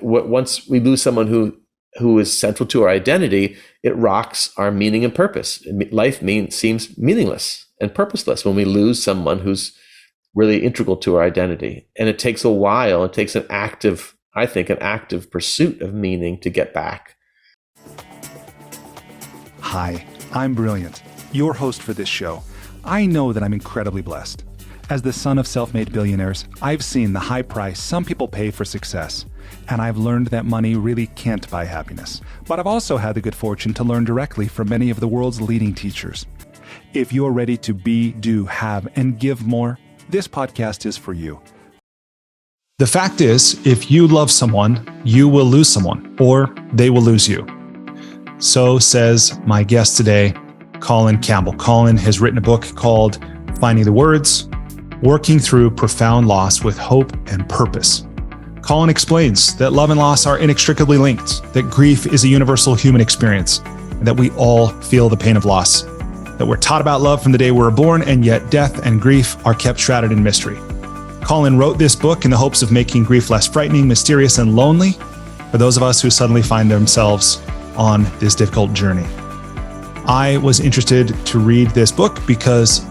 once we lose someone who is central to our identity, it rocks our meaning and purpose. Life seems meaningless and purposeless when we lose someone who's really integral to our identity. And it takes a while. It takes an active pursuit of meaning to get back. Hi, I'm Brilliant, your host for this show. I know that I'm incredibly blessed. As the son of self-made billionaires, I've seen the high price some people pay for success, and I've learned that money really can't buy happiness. But I've also had the good fortune to learn directly from many of the world's leading teachers. If you're ready to be, do, have, and give more, this podcast is for you. The fact is, if you love someone, you will lose someone, or they will lose you. So says my guest today, Colin Campbell. Colin has written a book called Finding the Words, Working Through Profound Loss with Hope and Purpose. Colin explains that love and loss are inextricably linked, that grief is a universal human experience, and that we all feel the pain of loss, that we're taught about love from the day we were born, and yet death and grief are kept shrouded in mystery. Colin wrote this book in the hopes of making grief less frightening, mysterious, and lonely for those of us who suddenly find themselves on this difficult journey. I was interested to read this book because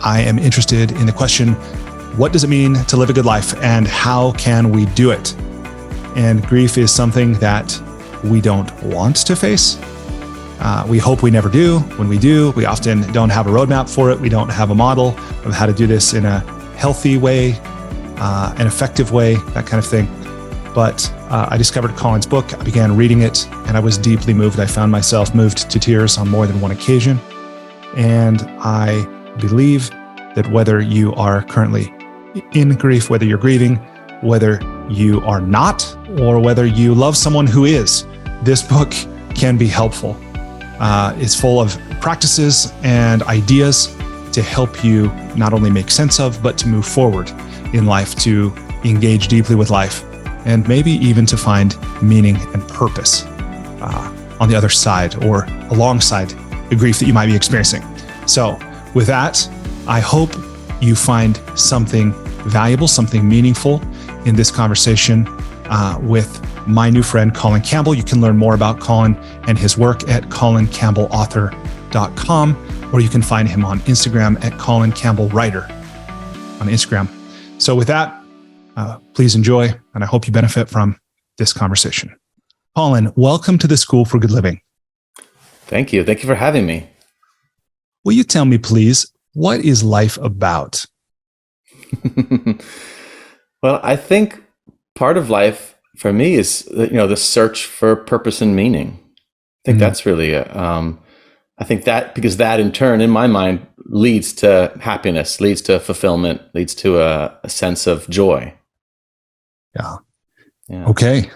I am interested in the question, what does it mean to live a good life and how can we do it? And grief is something that we don't want to face. We hope we never do. When we do, we often don't have a roadmap for it. We don't have a model of how to do this in a healthy way, an effective way, that kind of thing. But I discovered Colin's book, I began reading it, and I was deeply moved. I found myself moved to tears on more than one occasion. And I believe that whether you are currently in grief, whether you're grieving, whether you are not, or whether you love someone who is, this book can be helpful. It's full of practices and ideas to help you not only make sense of, but to move forward in life, to engage deeply with life, and maybe even to find meaning and purpose on the other side or alongside the grief that you might be experiencing. So with that, I hope you find something valuable, something meaningful in this conversation with my new friend, Colin Campbell. You can learn more about Colin and his work at colincampbellauthor.com, or you can find him on Instagram at Colin Campbell Writer on Instagram. So with that, please enjoy, and I hope you benefit from this conversation. Colin, welcome to the School for Good Living. Thank you. Thank you for having me. Will you tell me, please, what is life about? Well, I think part of life for me is, the search for purpose and meaning. I think that's really, I think that, because that in turn, in my mind, leads to happiness, leads to fulfillment, leads to a sense of joy. Yeah. Okay.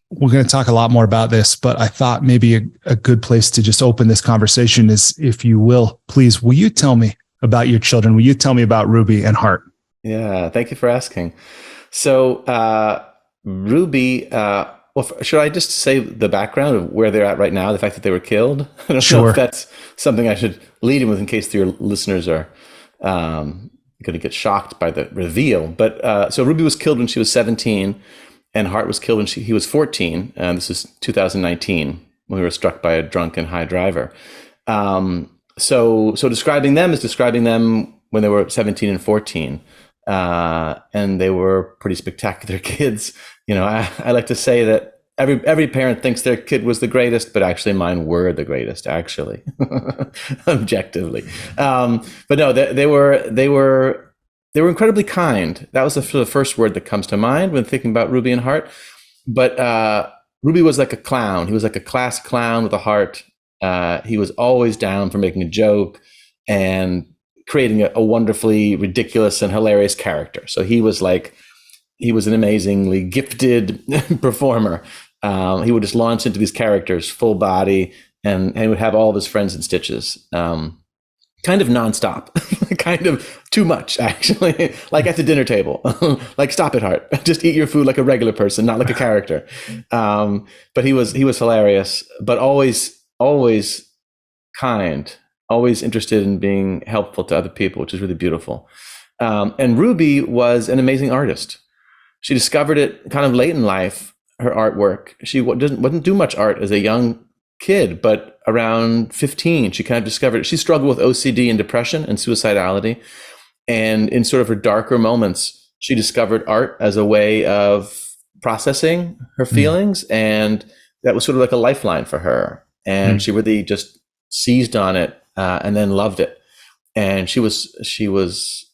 We're going to talk a lot more about this, but I thought maybe a good place to just open this conversation is, if you will, please, will you tell me about your children? Will you tell me about Ruby and Hart? Yeah, thank you for asking. So Ruby, should I just say the background of where they're at right now, the fact that they were killed? I don't know if that's something I should lead in with in case your listeners are going to get shocked by the reveal. But so Ruby was killed when she was 17, and Hart was killed when he was 14. This is 2019, when we were struck by a drunk and high driver. So describing them is describing them when they were 17 and 14. And they were pretty spectacular kids. I like to say that every parent thinks their kid was the greatest, but actually mine were the greatest, actually, objectively. But no, they were incredibly kind. That was the first word that comes to mind when thinking about Ruby and Hart. But Ruby was like a clown. He was like a class clown with a heart. He was always down for making a joke and creating a wonderfully ridiculous and hilarious character. So he was an amazingly gifted performer. He would just launch into these characters full body and would have all of his friends in stitches. Kind of nonstop, kind of too much, actually, like at the dinner table. Like, stop it, Hart. Just eat your food like a regular person, not like a character. But he was hilarious, but always kind, always interested in being helpful to other people, which is really beautiful. And Ruby was an amazing artist. she discovered it kind of late in life, her artwork. She wouldn't do much art as a young kid, but around 15, she kind of discovered it. She struggled with OCD and depression and suicidality. And in sort of her darker moments, she discovered art as a way of processing her feelings. And that was sort of like a lifeline for her. And she really just seized on it and then loved it. And she was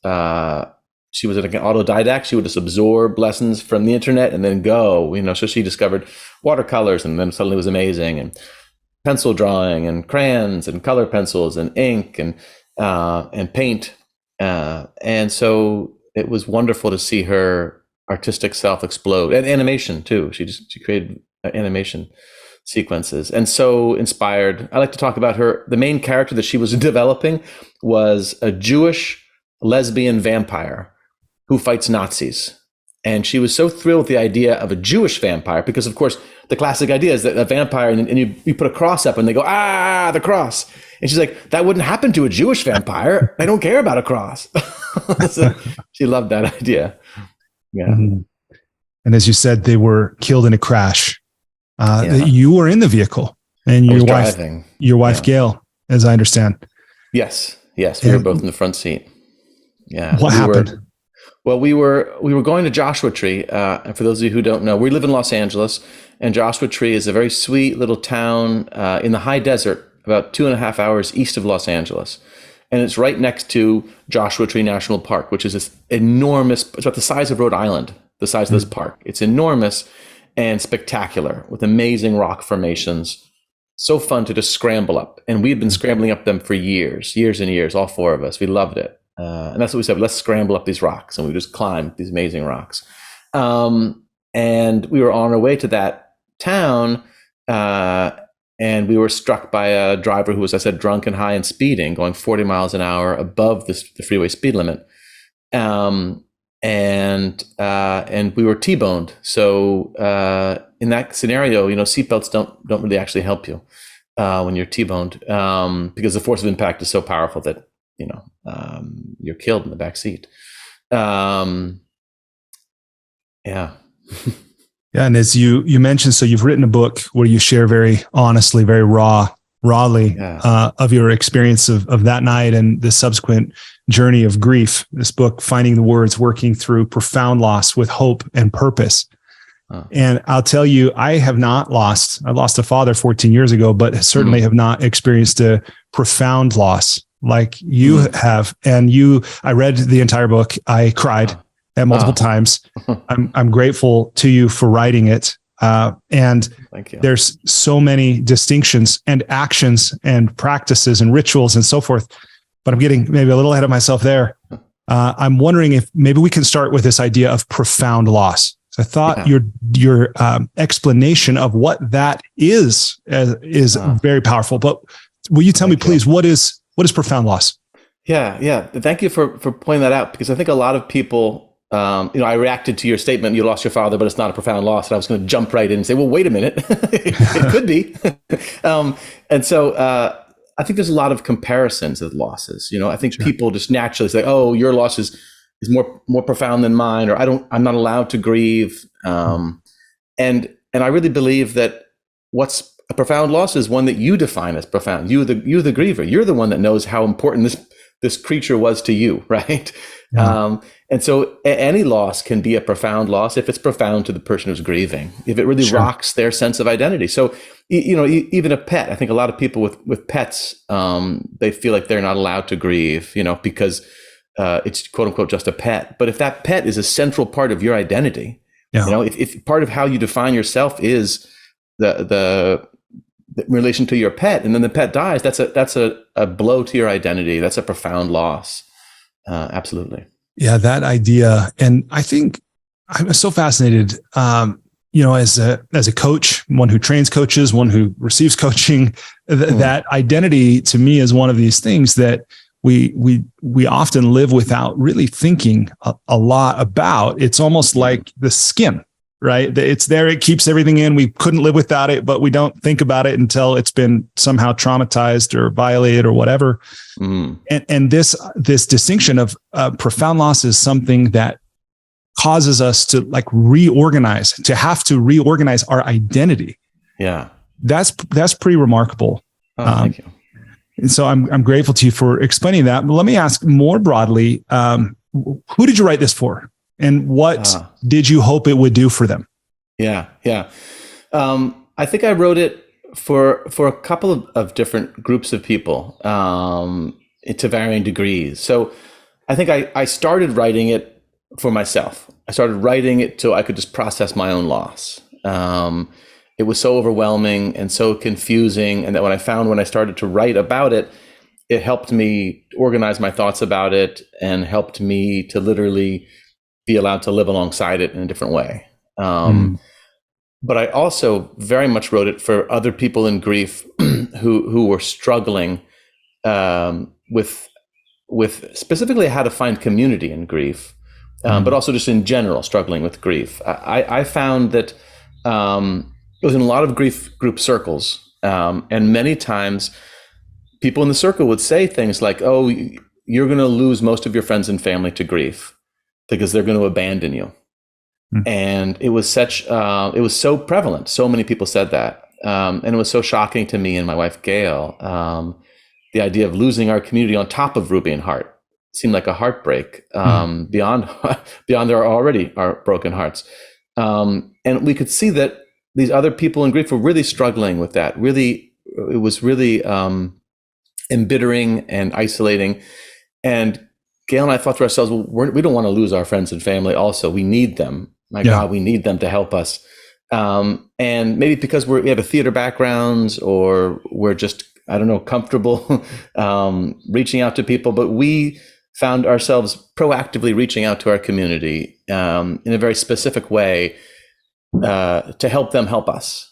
like an autodidact. She would just absorb lessons from the internet and then go, so she discovered watercolors, and then suddenly it was amazing, and pencil drawing and crayons and color pencils and ink and paint. And so it was wonderful to see her artistic self explode, and animation too. She created animation sequences, and so inspired. I like to talk about her. The main character that she was developing was a Jewish lesbian vampire who fights Nazis. And she was so thrilled with the idea of a Jewish vampire, because of course the classic idea is that a vampire, and you put a cross up and they go, the cross. And she's like, that wouldn't happen to a Jewish vampire. I don't care about a cross. So she loved that idea. Yeah. Mm-hmm. And as you said, they were killed in a crash. You were in the vehicle, and your wife, Gail, as I understand. Yes. We were both in the front seat. Yeah. What happened? We were going to Joshua Tree. And for those of you who don't know, we live in Los Angeles, and Joshua Tree is a very sweet little town in the high desert, about 2.5 hours east of Los Angeles. And it's right next to Joshua Tree National Park, which is this enormous, it's about the size of Rhode Island, the size of this park. It's enormous and spectacular with amazing rock formations. So fun to just scramble up. And we had been scrambling up them for years and years, all four of us. We loved it. And that's what we said, let's scramble up these rocks. And we just climbed these amazing rocks. And we were on our way to that town, and we were struck by a driver who was, I said, drunk and high and speeding, going 40 miles an hour above the freeway speed limit. And we were T-boned. So in that scenario, seatbelts don't really actually help you when you're T-boned, because the force of impact is so powerful that you're killed in the back seat. Yeah. Yeah. And as you mentioned, so you've written a book where you share very honestly, very rawly of your experience of that night and the subsequent journey of grief. This book, Finding the Words, Working Through Profound Loss with Hope and Purpose. And I'll tell you, I lost a father 14 years ago, but certainly have not experienced a profound loss like you have. And I read the entire book. I cried at multiple times. I'm grateful to you for writing it. And thank you. There's so many distinctions and actions and practices and rituals and so forth, but I'm getting maybe a little ahead of myself there. I'm wondering if maybe we can start with this idea of profound loss. So I thought your explanation of what that is very powerful, but will you tell me, please, what is profound loss? Yeah. Thank you for pointing that out, because I think a lot of people, I reacted to your statement, you lost your father, but it's not a profound loss. And I was going to jump right in and say, well, wait a minute, it could be. And so I think there's a lot of comparisons of losses. I think people just naturally say, oh, your loss is more profound than mine, or I'm not allowed to grieve. And I really believe that what's a profound loss is one that you define as profound. You the griever. You're the one that knows how important this creature was to you, right? Yeah. And so any loss can be a profound loss if it's profound to the person who's grieving, if it really rocks their sense of identity. So, even a pet, I think a lot of people with pets, they feel like they're not allowed to grieve, because it's quote unquote just a pet. But if that pet is a central part of your identity, if part of how you define yourself is the relation to your pet, and then the pet dies, that's a blow to your identity. That's a profound loss. Absolutely. Yeah, that idea. And I think I'm so fascinated, as a coach, one who trains coaches, one who receives coaching, that identity to me is one of these things that we often live without really thinking a lot about. It's almost like the skin, right? It's there. It keeps everything in. We couldn't live without it, but we don't think about it until it's been somehow traumatized or violated or whatever. And this distinction of profound loss is something that causes us to like reorganize, to have to reorganize our identity. Yeah. That's pretty remarkable. Oh, thank you. And so I'm grateful to you for explaining that. But let me ask more broadly, who did you write this for? And what did you hope it would do for them? Yeah. I think I wrote it for a couple of different groups of people to varying degrees. So I think I started writing it for myself. I started writing it so I could just process my own loss. It was so overwhelming and so confusing. And that when I started to write about it, it helped me organize my thoughts about it and helped me to literally be allowed to live alongside it in a different way. But I also very much wrote it for other people in grief who were struggling with specifically how to find community in grief, but also just in general struggling with grief. I found that it was in a lot of grief group circles, and many times people in the circle would say things like, "Oh, you're going to lose most of your friends and family to grief because they're going to abandon you." And it was it was so prevalent. So many people said that. And it was so shocking to me and my wife, Gail, the idea of losing our community on top of Ruby and Hart seemed like a heartbreak beyond our broken hearts. And we could see that these other people in grief were really struggling with that. It was really embittering and isolating. And Gail and I thought to ourselves, well, we don't want to lose our friends and family also. We need them. My God, we need them to help us. And maybe because we have a theater backgrounds or we're just, I don't know, comfortable reaching out to people, but we found ourselves proactively reaching out to our community in a very specific way to help them help us.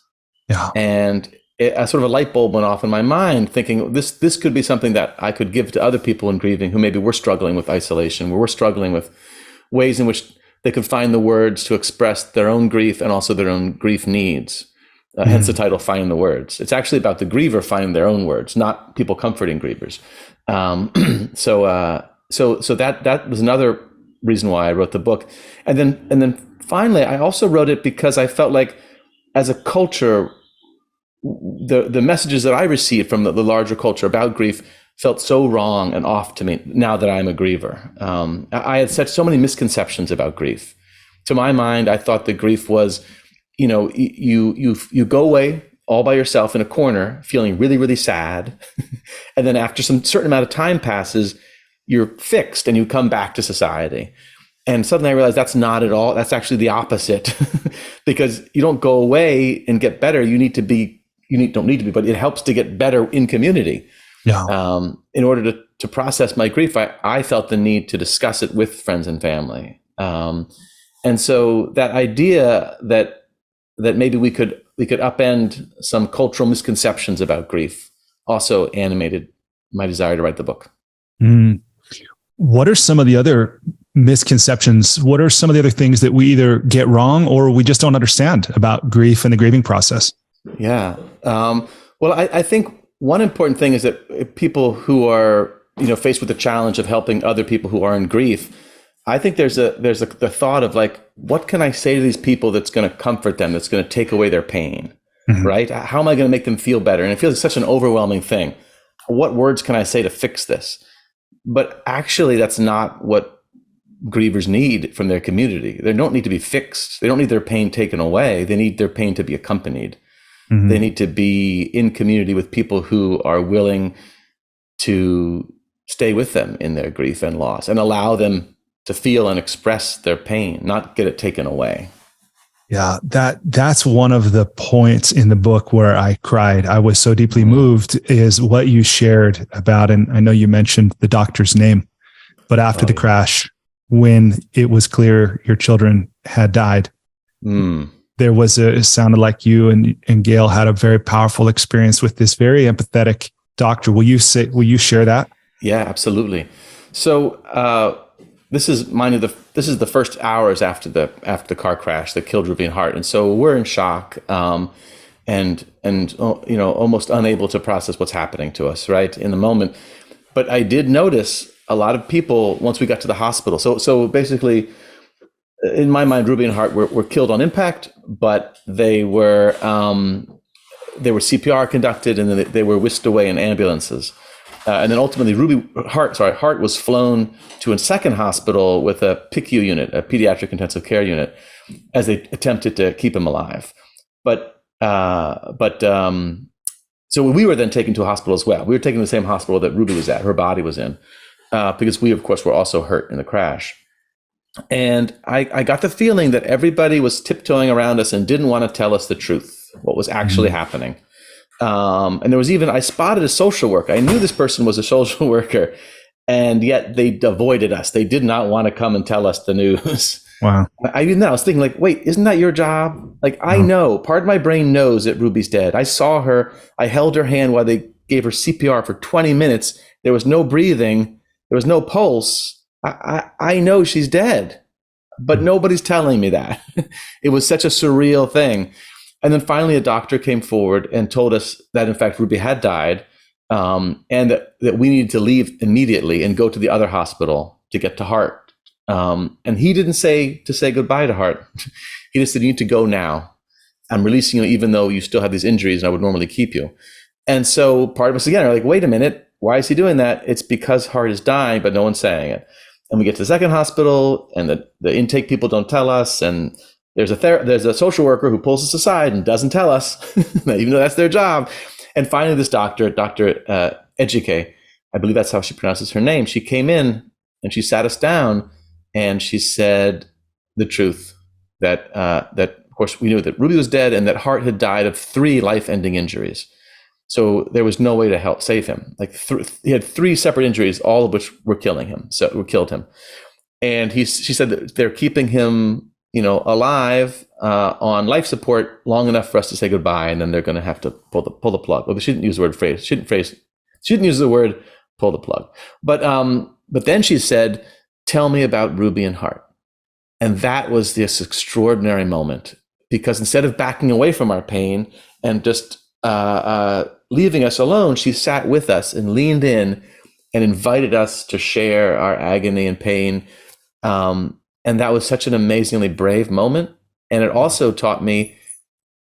Yeah. And a sort of a light bulb went off in my mind thinking this could be something that I could give to other people in grieving who maybe were struggling with isolation, where we're struggling with ways in which they could find the words to express their own grief and also their own grief needs. Hence the title, Find the Words. It's actually about the griever finding their own words, not people comforting grievers. So that was another reason why I wrote the book. And then finally, I also wrote it because I felt like as a culture, the messages that I received from the larger culture about grief felt so wrong and off to me now that I'm a griever. I had such so many misconceptions about grief. To my mind, I thought that grief was, you go away all by yourself in a corner, feeling really, really sad. And then after some certain amount of time passes, you're fixed and you come back to society. And suddenly I realized that's not at all. That's actually the opposite because you don't go away and get better. Don't need to be, but it helps to get better in community. Yeah. In order to process my grief, I felt the need to discuss it with friends and family. And so that idea that maybe we could upend some cultural misconceptions about grief also animated my desire to write the book. What are some of the other misconceptions? What are some of the other things that we either get wrong or we just don't understand about grief and the grieving process? Yeah. Well, I think one important thing is that people who are, faced with the challenge of helping other people who are in grief, I think there's the thought of like, what can I say to these people that's going to comfort them, that's going to take away their pain, right? How am I going to make them feel better? And it feels like such an overwhelming thing. What words can I say to fix this? But actually, that's not what grievers need from their community. They don't need to be fixed. They don't need their pain taken away. They need their pain to be accompanied. They need to be in community with people who are willing to stay with them in their grief and loss and allow them to feel and express their pain, not get it taken away. Yeah, that's one of the points in the book where I cried. I was so deeply moved is what you shared about, and I know you mentioned the doctor's name, but after the crash, when it was clear your children had died, there was it sounded like you and Gail had a very powerful experience with this very empathetic doctor. Will you share that? Yeah, absolutely. So this is the first hours after the car crash that killed Ruby and Hart, and so we're in shock and almost unable to process what's happening to us right in the moment. But I did notice a lot of people once we got to the hospital. So basically, in my mind, Ruby and Hart were killed on impact, but they were CPR conducted, and then they were whisked away in ambulances. And then ultimately, Hart was flown to a second hospital with a PICU unit, a pediatric intensive care unit, as they attempted to keep him alive. So we were then taken to a hospital as well. We were taken to the same hospital that Ruby was at, her body was in, because we, of course, were also hurt in the crash. And I got the feeling that everybody was tiptoeing around us and didn't want to tell us the truth, what was actually happening. And there was even, I spotted a social worker. I knew this person was a social worker, and yet they avoided us. They did not want to come and tell us the news. Wow. I was thinking, like, wait, isn't that your job? Like, I know, part of my brain knows that Ruby's dead. I saw her. I held her hand while they gave her CPR for 20 minutes. There was no breathing. There was no pulse. I know she's dead, but nobody's telling me that. It was such a surreal thing. And then finally, a doctor came forward and told us that, in fact, Ruby had died, and that we needed to leave immediately and go to the other hospital to get to Hart. And he didn't say goodbye to Hart. He just said, you need to go now. I'm releasing you, even though you still have these injuries and I would normally keep you. And so part of us, again, are like, wait a minute, why is he doing that? It's because Hart is dying, but no one's saying it. And we get to the second hospital, and the intake people don't tell us. And there's a social worker who pulls us aside and doesn't tell us, even though that's their job. And finally, this Dr. Ejike, I believe that's how she pronounces her name, she came in and she sat us down, and she said the truth, that of course we knew that Ruby was dead and that Hart had died of 3 life-ending injuries. So there was no way to help save him. Like he had 3 separate injuries, all of which were killing him. So killed him. And she said that they're keeping him, alive on life support long enough for us to say goodbye, and then they're going to have to pull the plug. Well, she didn't use the word phrase. She didn't use the word pull the plug. But then she said, "Tell me about Ruby and Hart." And that was this extraordinary moment, because instead of backing away from our pain and just leaving us alone, she sat with us and leaned in and invited us to share our agony and pain. And that was such an amazingly brave moment. And it also taught me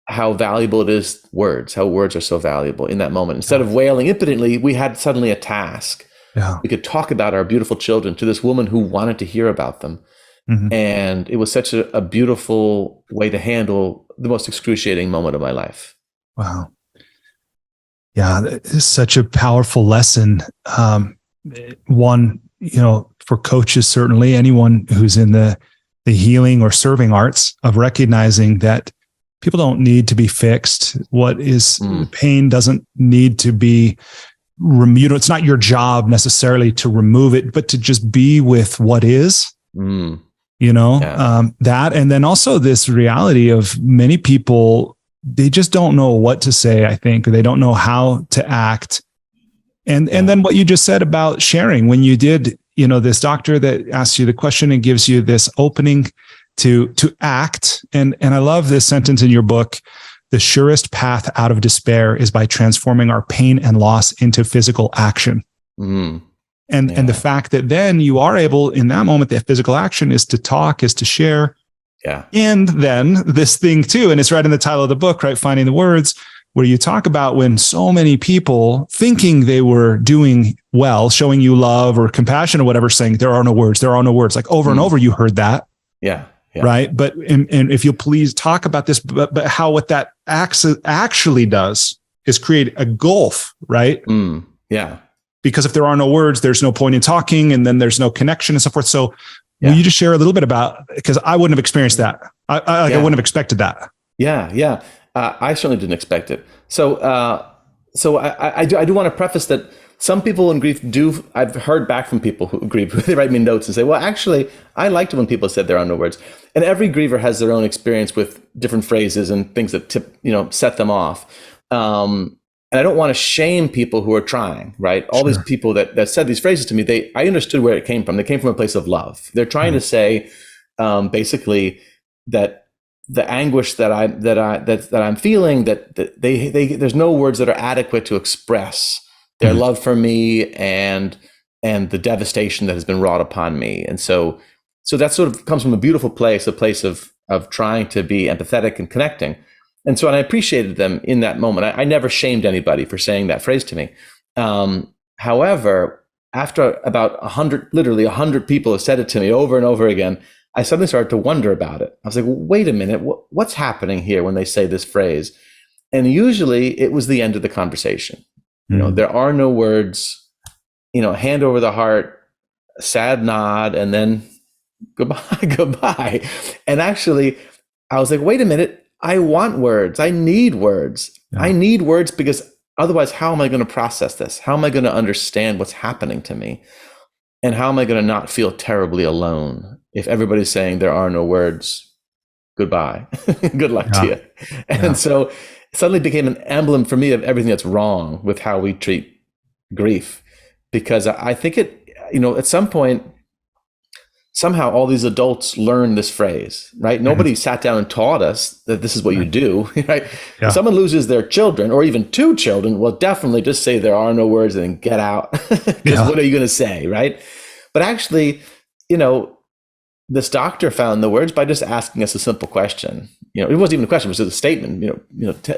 how valuable it is, how words are so valuable in that moment. Instead of wailing impotently, we had suddenly a task. Yeah. We could talk about our beautiful children to this woman who wanted to hear about them. Mm-hmm. And it was such a beautiful way to handle the most excruciating moment of my life. Wow. Yeah, it's such a powerful lesson. One, for coaches, certainly anyone who's in the healing or serving arts, of recognizing that people don't need to be fixed. What is pain doesn't need to be removed. It's not your job necessarily to remove it, but to just be with what is. That, and then also this reality of many people, they just don't know what to say, I think, or they don't know how to act. And then what you just said about sharing, when you did, this doctor that asks you the question and gives you this opening to act. And I love this sentence in your book: the surest path out of despair is by transforming our pain and loss into physical action. And the fact that then you are able, in that moment, the physical action is to talk, is to share. Yeah. And then this thing too, and it's right in the title of the book, right? Finding the Words, where you talk about when so many people, thinking they were doing well, showing you love or compassion or whatever, saying there are no words, like over and over, you heard that. Yeah. Right. But, and if you'll please talk about this, but how what that actually does is create a gulf, right? Yeah. Because if there are no words, there's no point in talking, and then there's no connection and so forth. So will you just share a little bit about, because I wouldn't have experienced that. I wouldn't have expected that. Yeah. I certainly didn't expect it. So I do want to preface that some people in grief I've heard back from people who grieve, they write me notes and say, well, actually, I liked it when people said there are no words. And every griever has their own experience with different phrases and things that set them off. And I don't want to shame people who are trying, right? All these people that said these phrases to me, I understood where it came from. They came from a place of love. They're trying to say, basically, that the anguish that I'm feeling, that there's no words that are adequate to express their love for me and the devastation that has been wrought upon me. And so So that sort of comes from a beautiful place, a place of trying to be empathetic and connecting. And so, and I appreciated them in that moment. I never shamed anybody for saying that phrase to me. However, after about 100, literally 100 people have said it to me over and over again, I suddenly started to wonder about it. I was like, well, wait a minute, what's happening here when they say this phrase? And usually it was the end of the conversation. You know, there are no words, you know, hand over the heart, sad nod, and then goodbye, goodbye. And actually, I was like, wait a minute, I want words. I need words. Yeah. I need words because otherwise, how am I going to process this? How am I going to understand what's happening to me? And how am I going to not feel terribly alone if everybody's saying there are no words? Goodbye. Good luck to you. And so it suddenly became an emblem for me of everything that's wrong with how we treat grief. Because I think it, you know, at some point, somehow all these adults learned this phrase, right? Nobody sat down and taught us that this is what you do, right? Yeah. If someone loses their children or even two children, well, definitely just say there are no words and then get out. Because what are you going to say, right? But actually, you know, this doctor found the words by just asking us a simple question. You know, it wasn't even a question, it was a statement,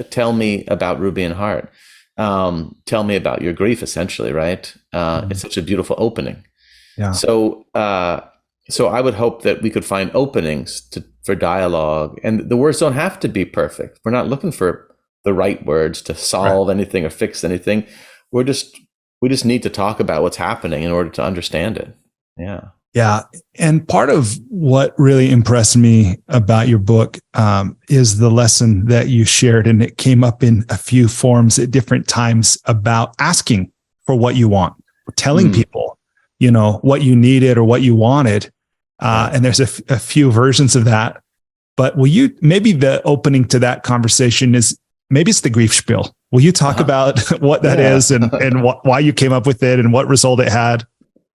tell me about Ruby and Hart. Tell me about your grief, essentially, right? It's such a beautiful opening. Yeah. So I would hope that we could find openings for dialogue, and the words don't have to be perfect. We're not looking for the right words to solve anything or fix anything. We just need to talk about what's happening in order to understand it. Yeah. Yeah. And part of what really impressed me about your book is the lesson that you shared, and it came up in a few forms at different times about asking for what you want, telling people, you know, what you needed or what you wanted. And there's a few versions of that. But maybe the opening to that conversation is, maybe it's the grief spiel. Will you talk about what that is and why you came up with it and what result it had?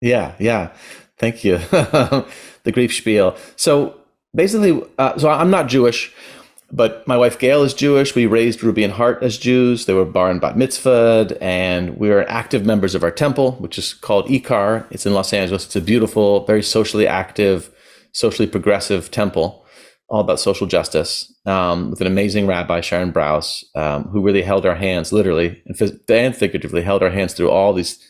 Yeah. Thank you. The grief spiel. So basically, so I'm not Jewish, but my wife Gail is Jewish. We raised Ruby and Hart as Jews. They were bar and bat mitzvahed, and we are active members of our temple, which is called Ikar. It's in Los Angeles. It's a beautiful, very socially active, socially progressive temple, all about social justice, with an amazing rabbi, Sharon Brous, who really held our hands, literally and figuratively, held our hands through all these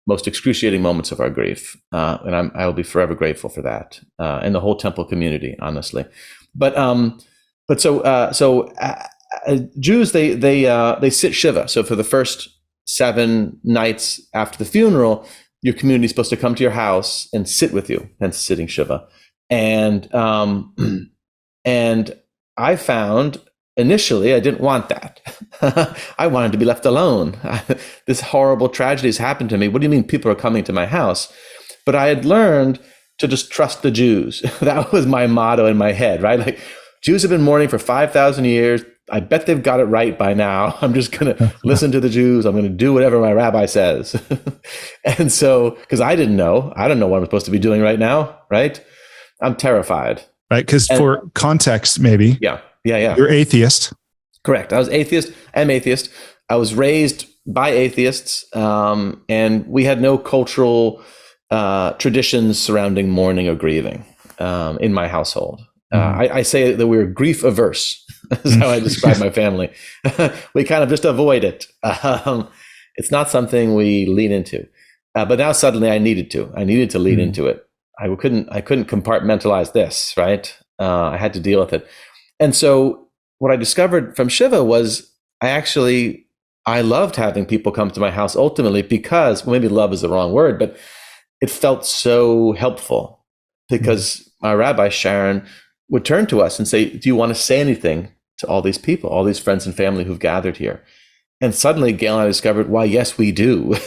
most excruciating moments of our grief. And I will be forever grateful for that, and the whole temple community, honestly. But so Jews, they sit Shiva. So for the first 7 nights after the funeral, your community is supposed to come to your house and sit with you, hence sitting Shiva. And I found initially I didn't want that. I wanted to be left alone. This horrible tragedy has happened to me. What do you mean people are coming to my house? But I had learned to just trust the Jews. That was my motto in my head, right? Like, Jews have been mourning for 5,000 years. I bet they've got it right by now. I'm just going to listen to the Jews. I'm going to do whatever my rabbi says. And so, because I don't know what I'm supposed to be doing right now, right? I'm terrified. Right, because for context, maybe. Yeah. You're atheist. Correct. I was atheist. I'm atheist. I was raised by atheists, and we had no cultural traditions surrounding mourning or grieving in my household. I say that we're grief averse. Is how I describe my family. We kind of just avoid it. It's not something we lean into. But now suddenly I needed to lean into it. I couldn't compartmentalize this, right? I had to deal with it. And so what I discovered from Shiva was I loved having people come to my house ultimately because, well, maybe love is the wrong word, but it felt so helpful because my rabbi, Sharon, would turn to us and say, do you want to say anything to all these people, all these friends and family who've gathered here? And suddenly Gail and I discovered, why, yes, we do.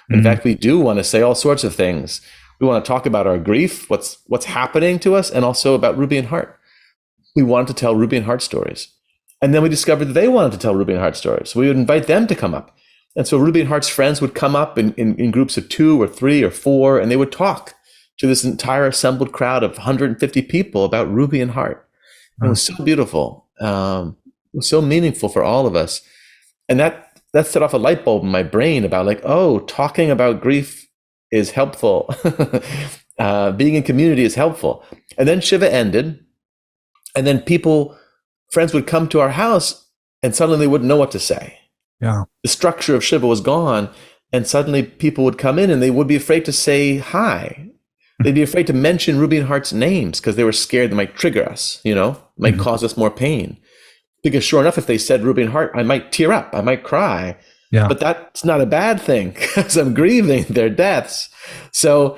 In fact, we do want to say all sorts of things. We want to talk about our grief, what's happening to us, and also about Ruby and Hart. We wanted to tell Ruby and Hart stories. And then we discovered that they wanted to tell Ruby and Hart stories. So we would invite them to come up. And so Ruby and Hart's friends would come up in groups of 2 or 3 or 4, and they would talk to this entire assembled crowd of 150 people about Ruby and Hart. It was so beautiful. It was so meaningful for all of us. And that set off a light bulb in my brain about talking about grief is helpful. Being in community is helpful. And then Shiva ended, and then friends would come to our house, and suddenly they wouldn't know what to say. Yeah. The structure of Shiva was gone, and suddenly people would come in, and they would be afraid to say hi. They'd be afraid to mention Ruby and Heart's names because they were scared they might trigger us, might cause us more pain. Because sure enough, if they said Ruby and Heart, I might tear up, I might cry. Yeah. But that's not a bad thing because I'm grieving their deaths. So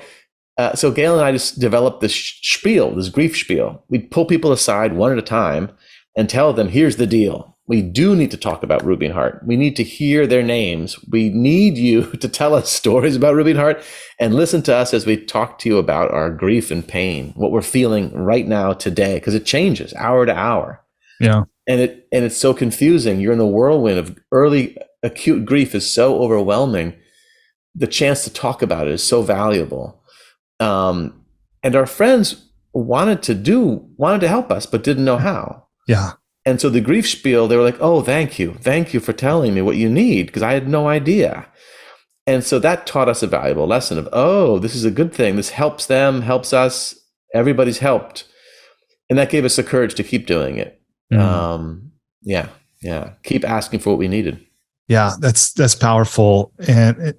Gail and I just developed this spiel, this grief spiel. We'd pull people aside one at a time and tell them, here's the deal. We do need to talk about Ruby and Heart. We need to hear their names. We need you to tell us stories about Ruby and Heart and listen to us as we talk to you about our grief and pain, what we're feeling right now today, because it changes hour to hour. Yeah. And it's so confusing. You're in the whirlwind of early acute grief is so overwhelming. The chance to talk about it is so valuable. And our friends wanted to help us, but didn't know how. Yeah. And so the grief spiel, they were like, oh, thank you for telling me what you need, because I had no idea. And so that taught us a valuable lesson of, oh, this is a good thing. This helps them, helps us. Everybody's helped. And that gave us the courage to keep doing it. Keep asking for what we needed. Yeah, that's powerful. And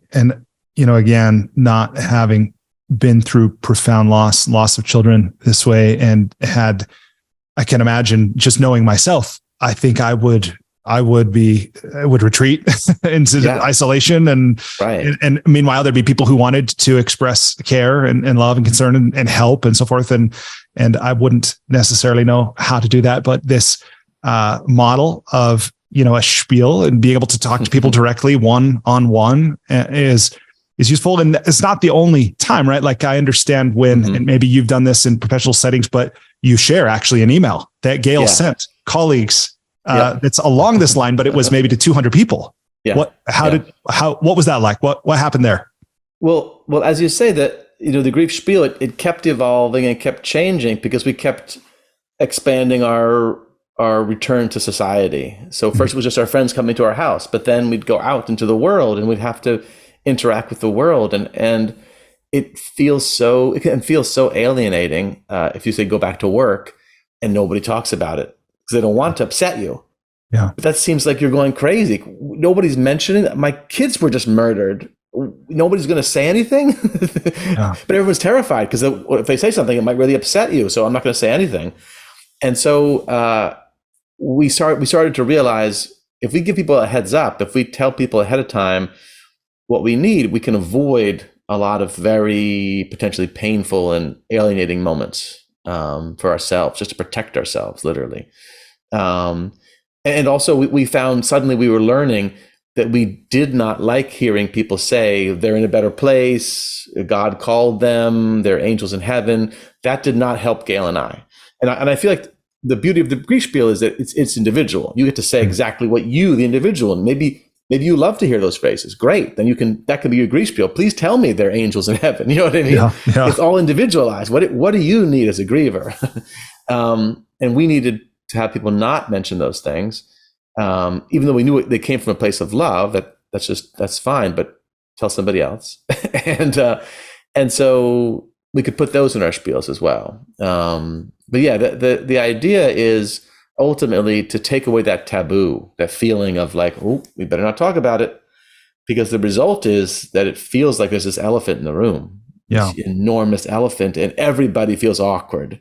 again, not having been through profound loss of children this way, and I can imagine just knowing myself, I think I would retreat into isolation, and meanwhile there'd be people who wanted to express care and love and concern and help and so forth, and I wouldn't necessarily know how to do that. But this model of a spiel and being able to talk to people directly one-on-one is useful. And it's not the only time, right? Like, I understand when, and maybe you've done this in professional settings, but you share actually an email that Gail sent colleagues that's along this line, but it was maybe to 200 people. Yeah. What was that like? What happened there? Well, as you say, that, the grief spiel, it kept evolving and kept changing because we kept expanding our return to society. So first it was just our friends coming to our house, but then we'd go out into the world and we'd have to interact with the world, and it can feel so alienating if you say go back to work and nobody talks about it because they don't want to upset you. Yeah, but that seems like you're going crazy. Nobody's mentioning that my kids were just murdered. Nobody's going to say anything. But everyone's terrified because if they say something, it might really upset you. So I'm not going to say anything. And so we started to realize, if we give people a heads up, if we tell people ahead of time what we need, we can avoid a lot of very potentially painful and alienating moments for ourselves, just to protect ourselves, literally. And also we found suddenly we were learning that we did not like hearing people say they're in a better place, God called them, they're angels in heaven. That did not help Gail and I. And I feel like the beauty of the grief spiel is that it's individual. You get to say exactly what you, the individual, and maybe you love to hear those phrases. Great. Then that could be your grief spiel. Please tell me they're angels in heaven. You know what I mean? Yeah. It's all individualized. What do you need as a griever? And we needed to have people not mention those things. Even though we knew they came from a place of love, that's fine, but tell somebody else. And so we could put those in our spiels as well. But yeah, the idea is ultimately to take away that taboo, that feeling of like, oh, we better not talk about it, because the result is that it feels like there's this elephant in the room, this enormous elephant, and everybody feels awkward,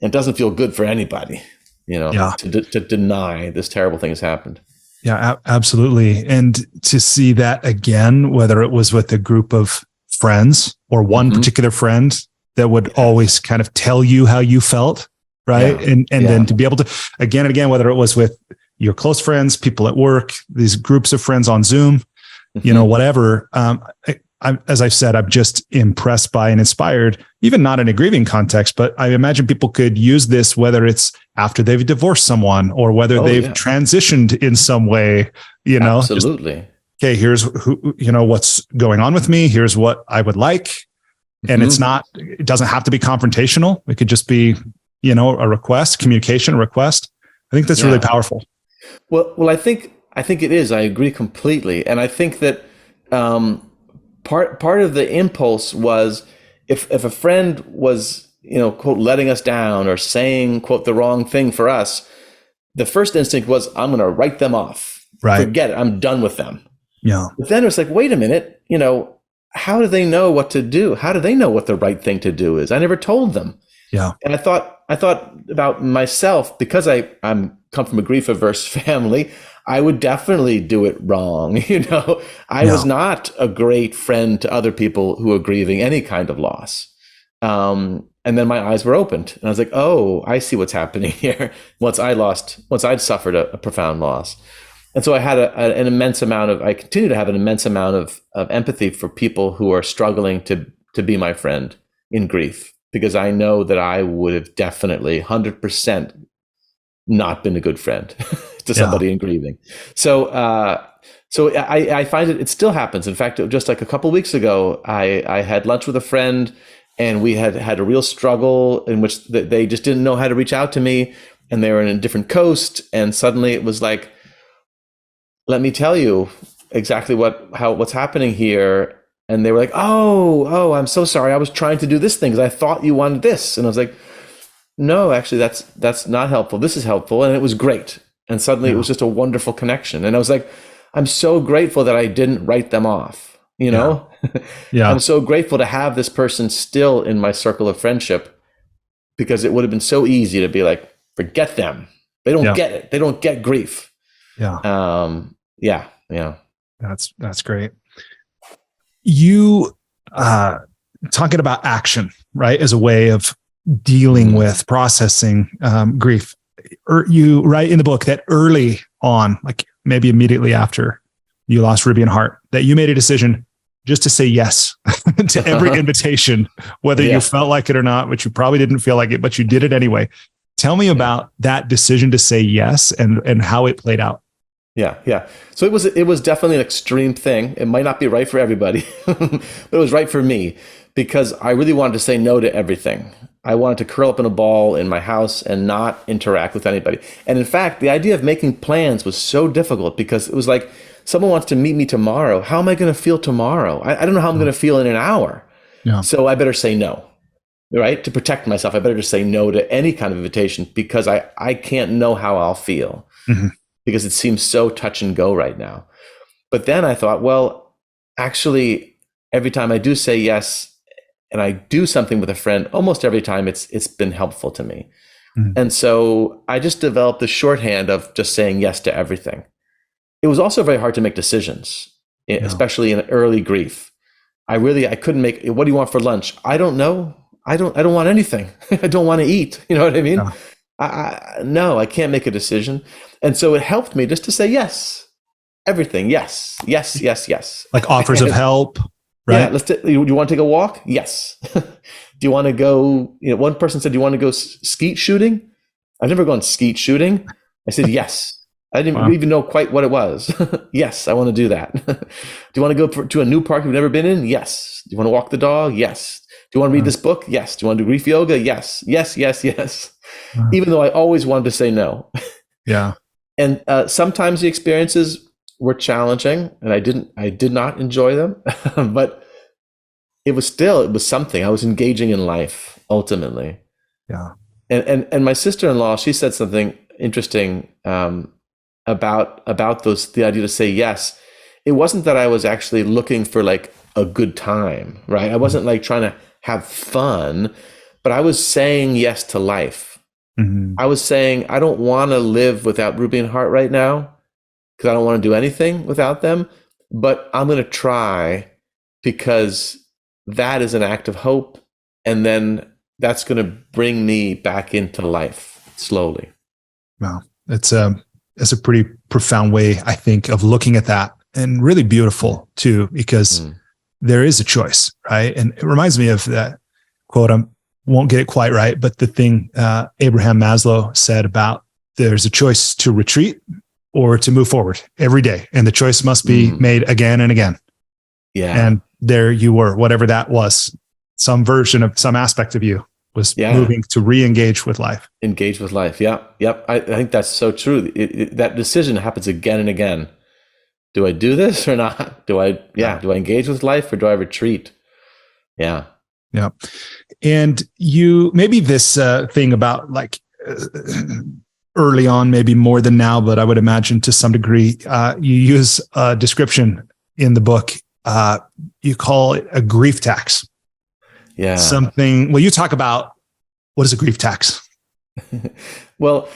and it doesn't feel good for anybody, to deny this terrible thing has happened. Yeah, absolutely. And to see that again, whether it was with a group of friends or one particular friend that would always kind of tell you how you felt, right? And then to be able to, again and again, whether it was with your close friends, people at work, these groups of friends on Zoom, whatever. As I've said, I'm just impressed by and inspired, even not in a grieving context, but I imagine people could use this, whether it's after they've divorced someone or whether they've transitioned in some way, Absolutely. Okay, here's what's going on with me. Here's what I would like. And it doesn't have to be confrontational. It could just be, a request, communication request. I think that's really powerful. Well, I think it is. I agree completely. And I think that part of the impulse was, if a friend was, quote, letting us down or saying, quote, the wrong thing for us, the first instinct was, I'm going to write them off. Right. Forget it. I'm done with them. Yeah. But then it's like, wait a minute, how do they know what to do? How do they know what the right thing to do is? I never told them. Yeah. And I thought about myself, because I'm come from a grief averse family. I would definitely do it wrong. I was not a great friend to other people who are grieving any kind of loss. And then my eyes were opened, and I was like, oh, I see what's happening here. Once I'd suffered a profound loss. And so I had I continue to have an immense amount of empathy for people who are struggling to be my friend in grief, because I know that I would have definitely 100% not been a good friend to somebody in grieving. So I find it still happens. In fact, just like a couple of weeks ago, I had lunch with a friend, and we had a real struggle in which they just didn't know how to reach out to me, and they were in a different coast. And suddenly it was like, let me tell you exactly what's happening here. And they were like, oh, I'm so sorry. I was trying to do this thing because I thought you wanted this. And I was like, no, actually, that's not helpful. This is helpful. And it was great. And suddenly it was just a wonderful connection. And I was like, I'm so grateful that I didn't write them off, Yeah. I'm so grateful to have this person still in my circle of friendship, because it would have been so easy to be like, forget them. They don't get it. They don't get grief. Yeah. That's great. You talking about action, right, as a way of dealing with processing grief. You write in the book that early on, like maybe immediately after you lost Ruby and Hart, that you made a decision just to say yes to every invitation, whether you felt like it or not, which you probably didn't feel like it, but you did it anyway. Tell me about that decision to say yes and how it played out. Yeah. So it was definitely an extreme thing. It might not be right for everybody, but it was right for me, because I really wanted to say no to everything. I wanted to curl up in a ball in my house and not interact with anybody. And in fact, the idea of making plans was so difficult, because it was like, someone wants to meet me tomorrow. How am I going to feel tomorrow? I don't know how I'm going to feel in an hour. Yeah. So I better say no, right? To protect myself, I better just say no to any kind of invitation, because I can't know how I'll feel. Mm-hmm. Because it seems so touch and go right now. But then I thought, well, actually, every time I do say yes and I do something with a friend, almost every time it's been helpful to me. Mm-hmm. And so I just developed the shorthand of just saying yes to everything. It was also very hard to make decisions, especially in early grief. I couldn't make, what do you want for lunch? I don't know. I don't want anything. I don't want to eat. You know what I mean? No. I can't make a decision. And so it helped me just to say yes, everything. Yes. Like offers of help, right? Yeah. You want to take a walk? Yes. Do you want to go, one person said, do you want to go skeet shooting? I've never gone skeet shooting. I said, yes. I didn't even know quite what it was. Yes, I want to do that. Do you want to go to a new park you've never been in? Yes. Do you want to walk the dog? Yes. Do you want to read this book? Yes. Do you want to do grief yoga? Yes. Even though I always wanted to say no. Yeah. And sometimes the experiences were challenging, and I did not enjoy them, but it was something. I was engaging in life ultimately. Yeah. And my sister-in-law, she said something interesting about the idea to say yes. It wasn't that I was actually looking for like a good time, right? I wasn't like trying to have fun, but I was saying yes to life. Mm-hmm. I was saying, I don't want to live without Ruby and Hart right now, because I don't want to do anything without them, but I'm going to try, because that is an act of hope. And then that's going to bring me back into life slowly. Wow. It's a pretty profound way, I think, of looking at that, and really beautiful too, because there is a choice, right? And it reminds me of that quote. I won't get it quite right, but the thing Abraham Maslow said about there's a choice to retreat or to move forward every day, and the choice must be made again and again. Yeah. And there you were, whatever that was, some version of some aspect of you was moving to re-engage with life. Engage with life. Yeah. Yep. I think that's so true. That decision happens again and again. Do I do this or not? Do I engage with life, or do I retreat? Yeah. Yeah. And maybe this thing about like early on, maybe more than now, but I would imagine to some degree, you use a description in the book. You call it a grief tax. Yeah. Well, you talk about what is a grief tax? Well,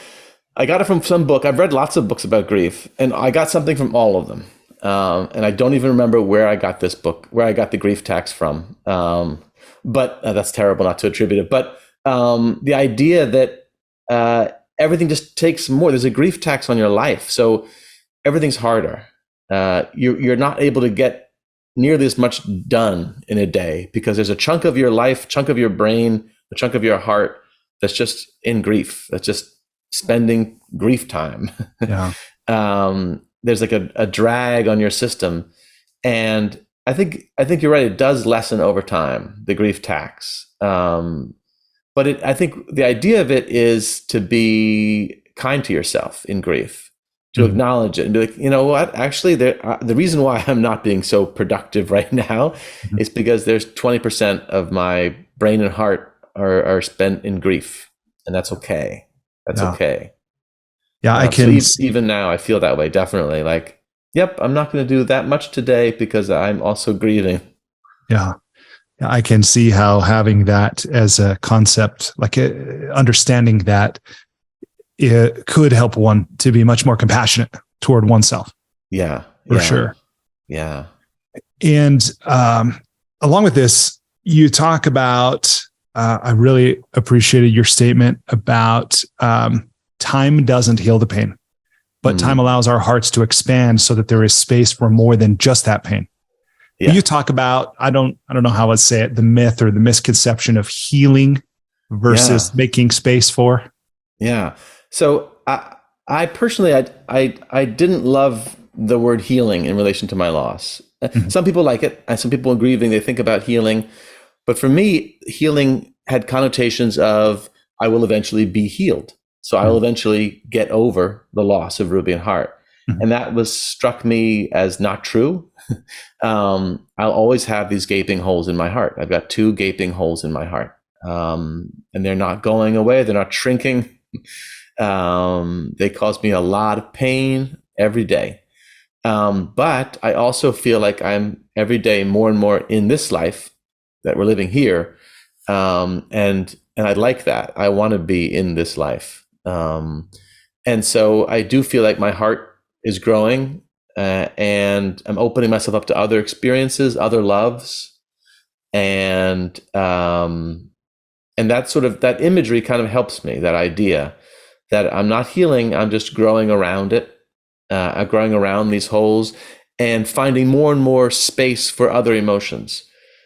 I got it from some book. I've read lots of books about grief, and I got something from all of them. And I don't even remember where I got this book, where I got the grief tax from. But that's terrible not to attribute it. But the idea that everything just takes more. There's a grief tax on your life, so everything's harder. You're not able to get nearly as much done in a day because there's a chunk of your life, chunk of your brain, a chunk of your heart that's just in grief. That's just spending grief time. Yeah. There's like a drag on your system, and I think you're right. It does lessen over time, the grief tax. But I think the idea of it is to be kind to yourself in grief, to acknowledge it and be like, you know what? Actually, the reason why I'm not being so productive right now is because there's 20% of my brain and heart are spent in grief, and that's okay. That's okay. Yeah, I can. So even now, I feel that way. Definitely, like, yep, I'm not going to do that much today because I'm also grieving. Yeah. I can see how having that as a concept, like understanding that, it could help one to be much more compassionate toward oneself. Yeah, for sure. Yeah. And along with this, you talk about, I really appreciated your statement about time doesn't heal the pain, but time allows our hearts to expand so that there is space for more than just that pain. Yeah. You talk about, I don't know how I'd say it, the myth or the misconception of healing versus making space for. Yeah. So I personally, I didn't love the word healing in relation to my loss. Some people like it, and some people in grieving, they think about healing. But for me, healing had connotations of I will eventually be healed. So I will eventually get over the loss of Ruby and Hart. And that struck me as not true. I'll always have these gaping holes in my heart. I've got 2 gaping holes in my heart. And they're not going away. They're not shrinking. They cause me a lot of pain every day. But I also feel like I'm every day more and more in this life that we're living here. And I like that. I want to be in this life. And so I do feel like my heart is growing, and I'm opening myself up to other experiences, other loves. And that imagery kind of helps me, that idea that I'm not healing, I'm just growing around it, growing around these holes and finding more and more space for other emotions.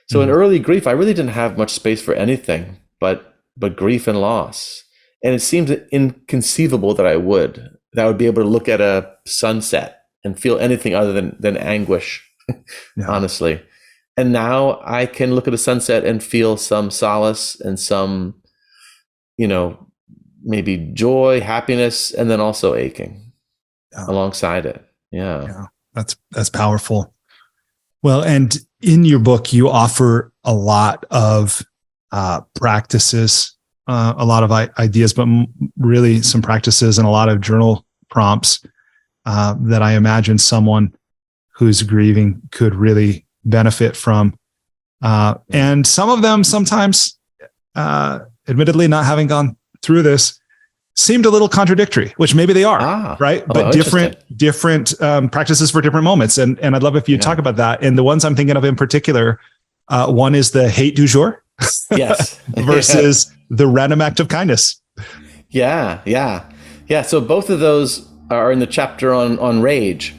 So in early grief, I really didn't have much space for anything but grief and loss. And it seemed inconceivable that I would be able to look at a sunset and feel anything other than anguish, honestly. And now I can look at a sunset and feel some solace and some, maybe joy, happiness, and then also aching alongside it. Yeah. That's powerful. Well, and in your book, you offer a lot of practices, a lot of ideas, but really some practices and a lot of journal prompts that I imagine someone who's grieving could really benefit from. And some of them sometimes, admittedly, not having gone through this, seemed a little contradictory, which maybe they are, right? But different practices for different moments. And I'd love if you talk about that. And the ones I'm thinking of in particular, one is the hate du jour. Yes. versus the random act of kindness. Yeah. So both of those are in the chapter on rage.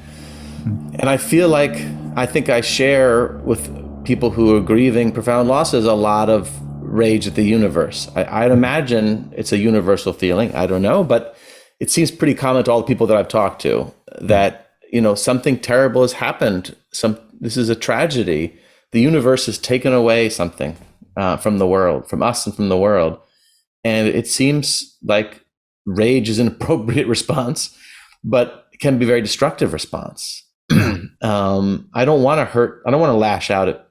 And I feel like I think I share with people who are grieving profound losses a lot of rage at the universe. I'd imagine it's a universal feeling. I don't know, but it seems pretty common to all the people that I've talked to that, something terrible has happened. This is a tragedy. The universe has taken away something from the world, from us and from the world. And it seems like rage is an appropriate response, but it can be a very destructive response. I don't want to hurt. I don't want to lash out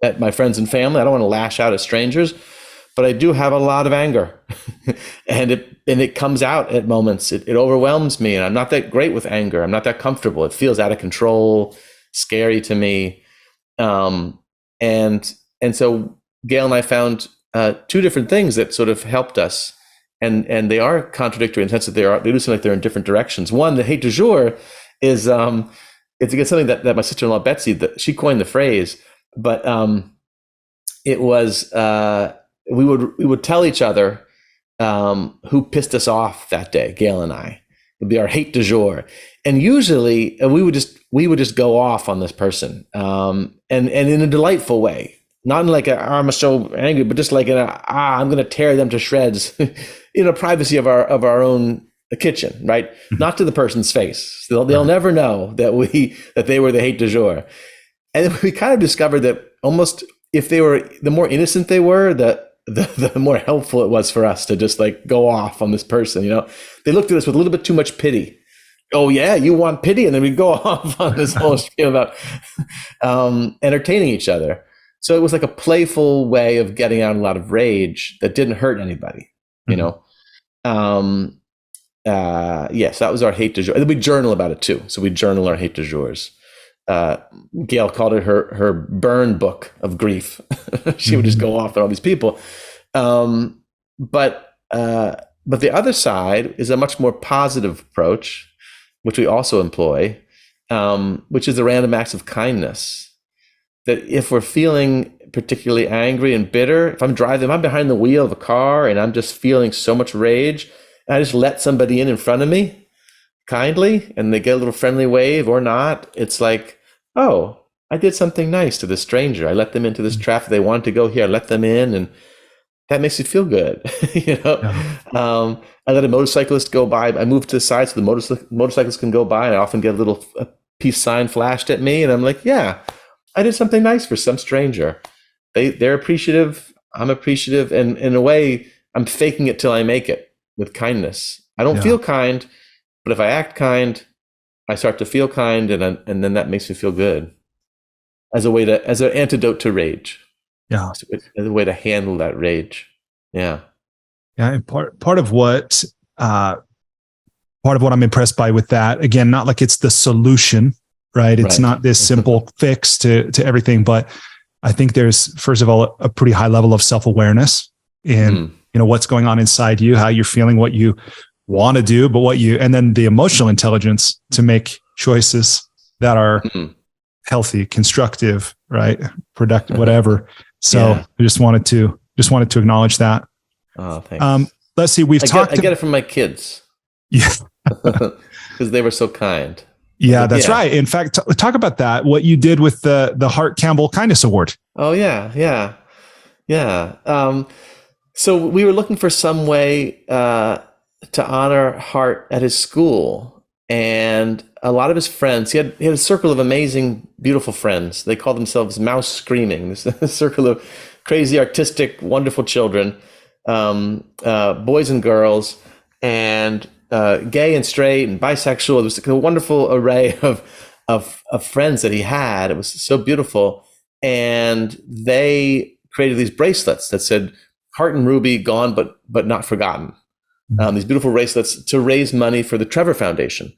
at my friends and family. I don't want to lash out at strangers, but I do have a lot of anger, and it comes out at moments. It overwhelms me, and I'm not that great with anger. I'm not that comfortable. It feels out of control, scary to me. And so Gail and I found two different things that sort of helped us, and they are contradictory in the sense that they do seem like they're in different directions. One, the hate du jour is it's again something that my sister-in-law Betsy, she coined the phrase, but it was. We would tell each other who pissed us off that day, Gail and I. It would be our hate du jour, and usually we would just go off on this person, and in a delightful way, not in like I'm so angry, but just like I'm going to tear them to shreds, in a privacy of our own kitchen, right? Not to the person's face. They'll never know that they were the hate du jour, and then we kind of discovered that almost if they were, the more innocent they were, the more helpful it was for us to just like go off on this person. They looked at us with a little bit too much pity. Oh yeah, you want pity? And then we go off on this whole spiel about entertaining each other. So it was like a playful way of getting out a lot of rage that didn't hurt anybody. Yes, that was our hate du jour. And then we journal about it too. So we journal our hate du jours. Gail called it her burn book of grief. She would just go off on all these people. But the other side is a much more positive approach, which we also employ, which is the random acts of kindness. That if we're feeling particularly angry and bitter, if I'm behind the wheel of a car and I'm just feeling so much rage, and I just let somebody in front of me kindly, and they get a little friendly wave or not, it's like, oh, I did something nice to this stranger. I let them into this traffic. They wanted to go here. I let them in, and that makes me feel good. I let a motorcyclist go by. I moved to the side so the motorcyclists can go by, and I often get a peace sign flashed at me, and I'm like, yeah, I did something nice for some stranger. They're appreciative. I'm appreciative, and in a way, I'm faking it till I make it with kindness. I don't feel kind, but if I act kind, I start to feel kind, and then that makes me feel good. As an antidote to rage. Yeah. As a way to handle that rage. Yeah. Yeah. And part of what I'm impressed by with that, again, not like it's the solution, right? It's not this simple fix to everything, but I think there's, first of all, a pretty high level of self-awareness in, what's going on inside you, how you're feeling, what you want to do, and then the emotional intelligence to make choices that are healthy, constructive, right? Productive, whatever. So I just wanted to acknowledge that. Oh, thanks. Let's see. I get it from my kids. Yeah. Because they were so kind. Yeah, that's right. In fact, talk about that. What you did with the Colin Campbell Kindness Award. Oh yeah. So we were looking for some way to honor Hart at his school, and a lot of his friends. He had a circle of amazing, beautiful friends. They called themselves Mouse Screaming. This circle of crazy, artistic, wonderful children, boys and girls, and gay and straight and bisexual. There was a wonderful array of friends that he had. It was so beautiful. And they created these bracelets that said Hart and Ruby gone but not forgotten. These beautiful bracelets to raise money for the Trevor Foundation,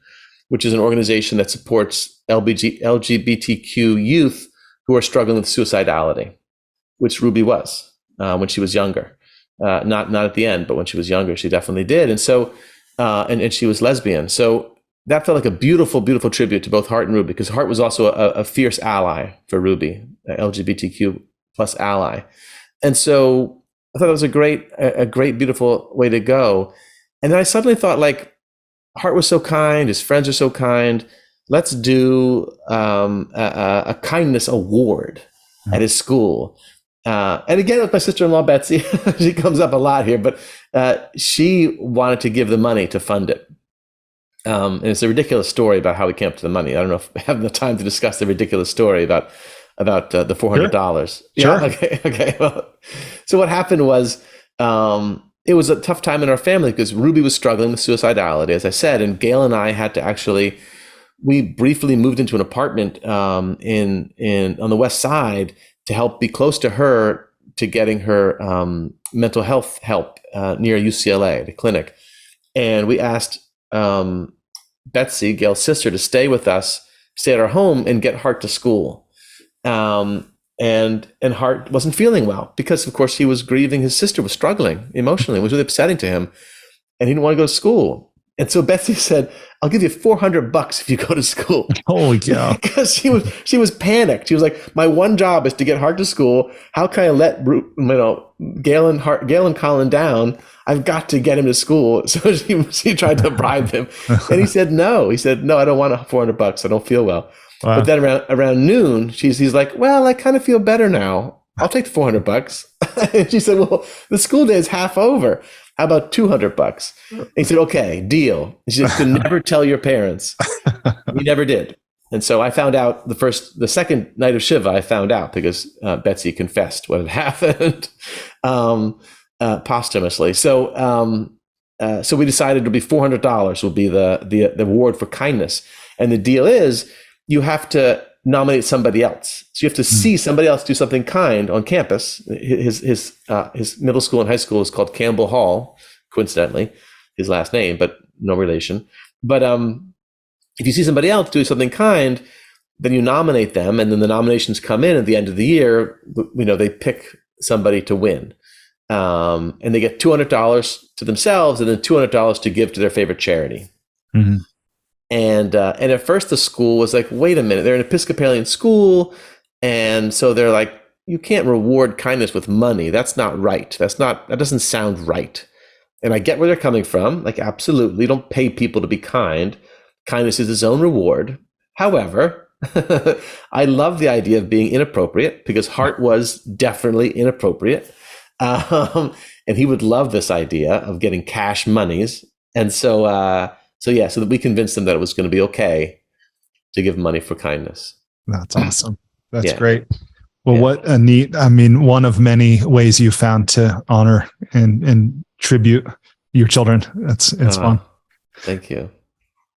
which is an organization that supports LGBTQ youth who are struggling with suicidality, which Ruby was when she was younger. Not at the end, but when she was younger, she definitely did. And so, and she was lesbian. So that felt like a beautiful, beautiful tribute to both Hart and Ruby, because Hart was also a fierce ally for Ruby, a LGBTQ plus ally. And so I thought it was a great, beautiful way to go. And then I suddenly thought, like, Hart was so kind, his friends are so kind. Let's do a kindness award at his school. And again, with my sister-in-law, Betsy, she comes up a lot here, but she wanted to give the money to fund it. And it's a ridiculous story about how we came up to the money. I don't know if I have the time to discuss the ridiculous story about the $400. Sure. Yeah? Okay. Well, so what happened was, it was a tough time in our family because Ruby was struggling with suicidality, as I said, and Gail and I had to we briefly moved into an apartment on the West Side, to help be close to her, to getting her mental health help near UCLA, the clinic. And we asked Betsy, Gail's sister, to stay with us, stay at our home, and get Hart to school. And Hart wasn't feeling well because, of course, he was grieving. His sister was struggling emotionally. It was really upsetting to him, and he didn't want to go to school. And so Betsy said, "I'll give you $400 if you go to school." Holy cow! Because she was panicked. She was like, "My one job is to get Hart to school. How can I let Gail and Colin down? I've got to get him to school." So she tried to bribe him, and he said no. He said, "No, I don't want $400. I don't feel well." Wow. But then around noon, he's like, "Well, I kind of feel better now. I'll take the $400." And she said, "Well, the school day is half over. How about $200? And he said, "Okay, deal." And she said, "You could never tell your parents." We never did. And so I found out the second night of Shiva, I found out because Betsy confessed what had happened posthumously. So we decided it'll be $400 will be the reward for kindness. And the deal is you have to nominate somebody else. So you have to see somebody else do something kind on campus. His middle school and high school is called Campbell Hall, coincidentally, his last name, but no relation. But if you see somebody else do something kind, then you nominate them, and then the nominations come in at the end of the year. They pick somebody to win, and they get $200 to themselves, and then $200 to give to their favorite charity. Mm-hmm. And at first the school was like, wait a minute, they're an Episcopalian school. And so they're like, you can't reward kindness with money. That's not right. That doesn't sound right. And I get where they're coming from. Like, absolutely, you don't pay people to be kind. Kindness is its own reward. However, I love the idea of being inappropriate because Hart was definitely inappropriate. And he would love this idea of getting cash monies. And so that we convinced them that it was going to be okay to give money for kindness. That's awesome. That's great. Well, what a neat, one of many ways you found to honor and tribute your children. It's fun. Thank you.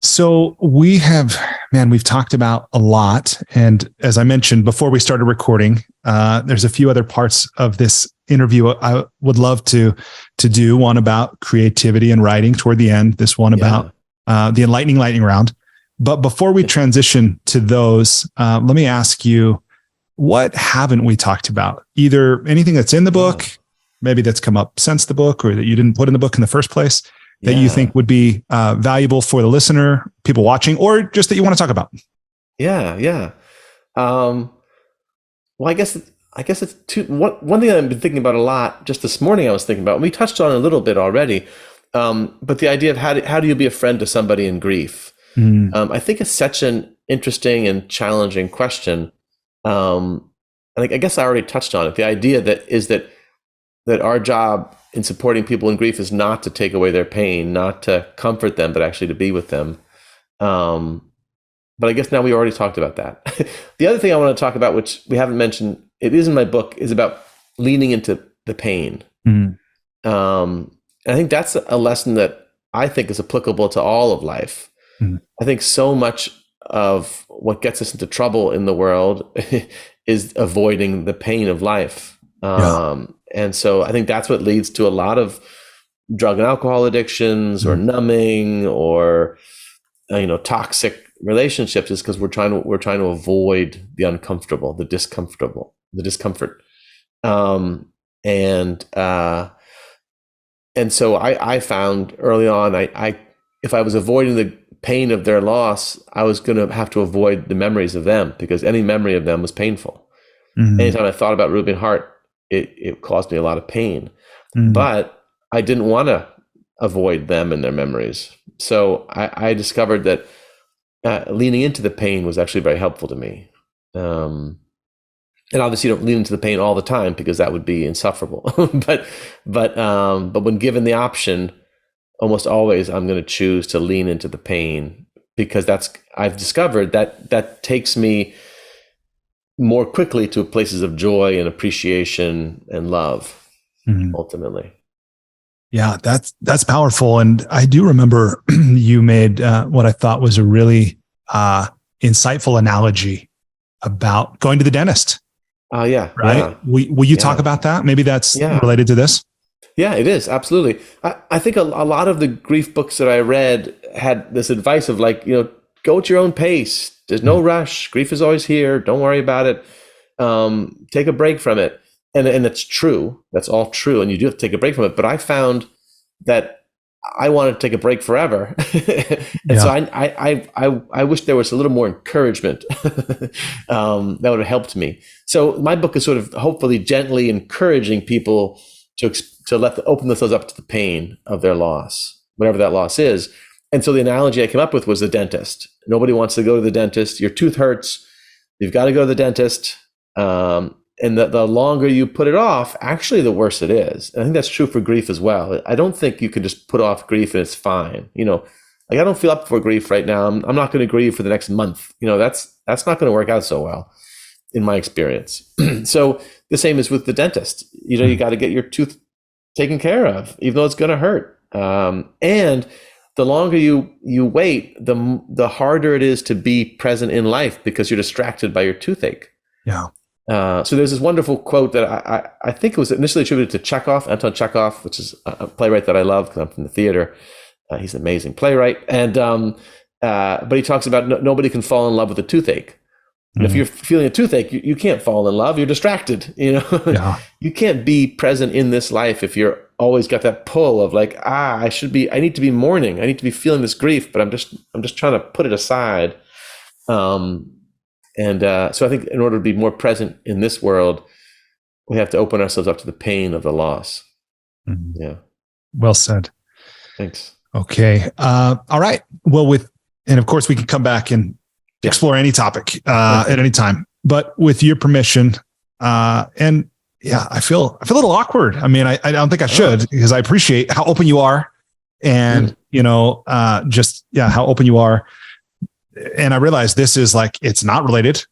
So we've talked about a lot. And as I mentioned before we started recording, there's a few other parts of this interview I would love to do. One about creativity and writing toward the end. This one about the enlightening lightning round. But before we transition to those, let me ask you, what haven't we talked about? Either anything that's in the book, maybe that's come up since the book, or that you didn't put in the book in the first place, that you think would be valuable for the listener, people watching, or just that you want to talk about? Yeah. Well, I guess it's one thing I've been thinking about a lot. Just this morning, I was thinking about, and we touched on it a little bit already. But the idea of how do you be a friend to somebody in grief? I think it's such an interesting and challenging question. And I guess I already touched on it. The idea that our job in supporting people in grief is not to take away their pain, not to comfort them, but actually to be with them. But I guess now we already talked about that. The other thing I want to talk about, which we haven't mentioned, it is in my book, is about leaning into the pain. I think that's a lesson that I think is applicable to all of life. I think so much of what gets us into trouble in the world is avoiding the pain of life. And so I think that's what leads to a lot of drug and alcohol addictions or numbing or toxic relationships, is because we're trying to avoid the uncomfortable, the discomfort. And so I found early on, if I was avoiding the pain of their loss, I was going to have to avoid the memories of them, because any memory of them was painful. Anytime I thought about Ruby and Hart, it caused me a lot of pain. But I didn't want to avoid them and their memories. So I discovered that leaning into the pain was actually very helpful to me. And obviously you don't lean into the pain all the time, because that would be insufferable. But when given the option, almost always I'm going to choose to lean into the pain, because I've discovered that takes me more quickly to places of joy and appreciation and love, ultimately. Yeah, that's powerful. And I do remember you made what I thought was a really insightful analogy about going to the dentist. Oh, yeah. right? Yeah. Will you talk Yeah. about that? Maybe that's Yeah. related to this. Yeah, it is. Absolutely. I think a lot of the grief books that I read had this advice of like, go at your own pace. There's no rush. Grief is always here. Don't worry about it. Take a break from it. And it's true. That's all true. And you do have to take a break from it. But I found that I wanted to take a break forever. And so I wish there was a little more encouragement that would have helped me. So my book is sort of hopefully gently encouraging people to open themselves up to the pain of their loss, whatever that loss is. And so the analogy I came up with was the dentist. Nobody wants to go to the dentist. Your tooth hurts. You've got to go to the dentist. And the longer you put it off, actually, the worse it is. And I think that's true for grief as well. I don't think you can just put off grief and it's fine. Like I don't feel up for grief right now. I'm not going to grieve for the next month. That's not going to work out so well in my experience. So the same is with the dentist. You got to get your tooth taken care of, even though it's going to hurt. And the longer you wait, the harder it is to be present in life because you're distracted by your toothache. Yeah. So there's this wonderful quote that I think it was initially attributed to Anton Chekhov, which is a playwright that I love because I'm from the theater. He's an amazing playwright. And but he talks about nobody can fall in love with a toothache. And if you're feeling a toothache, you can't fall in love. You're distracted. Yeah. You can't be present in this life if you're always got that pull of like, I need to be mourning. I need to be feeling this grief, but I'm just trying to put it aside. So I think in order to be more present in this world, we have to open ourselves up to the pain of the loss. Mm-hmm. Yeah. Well said. Thanks. Okay. All right. Well, and of course we can come back and explore any topic at any time, but with your permission, and I feel a little awkward. I mean, I don't think I should because I appreciate how open you are and, how open you are. And I realize this is like, it's not related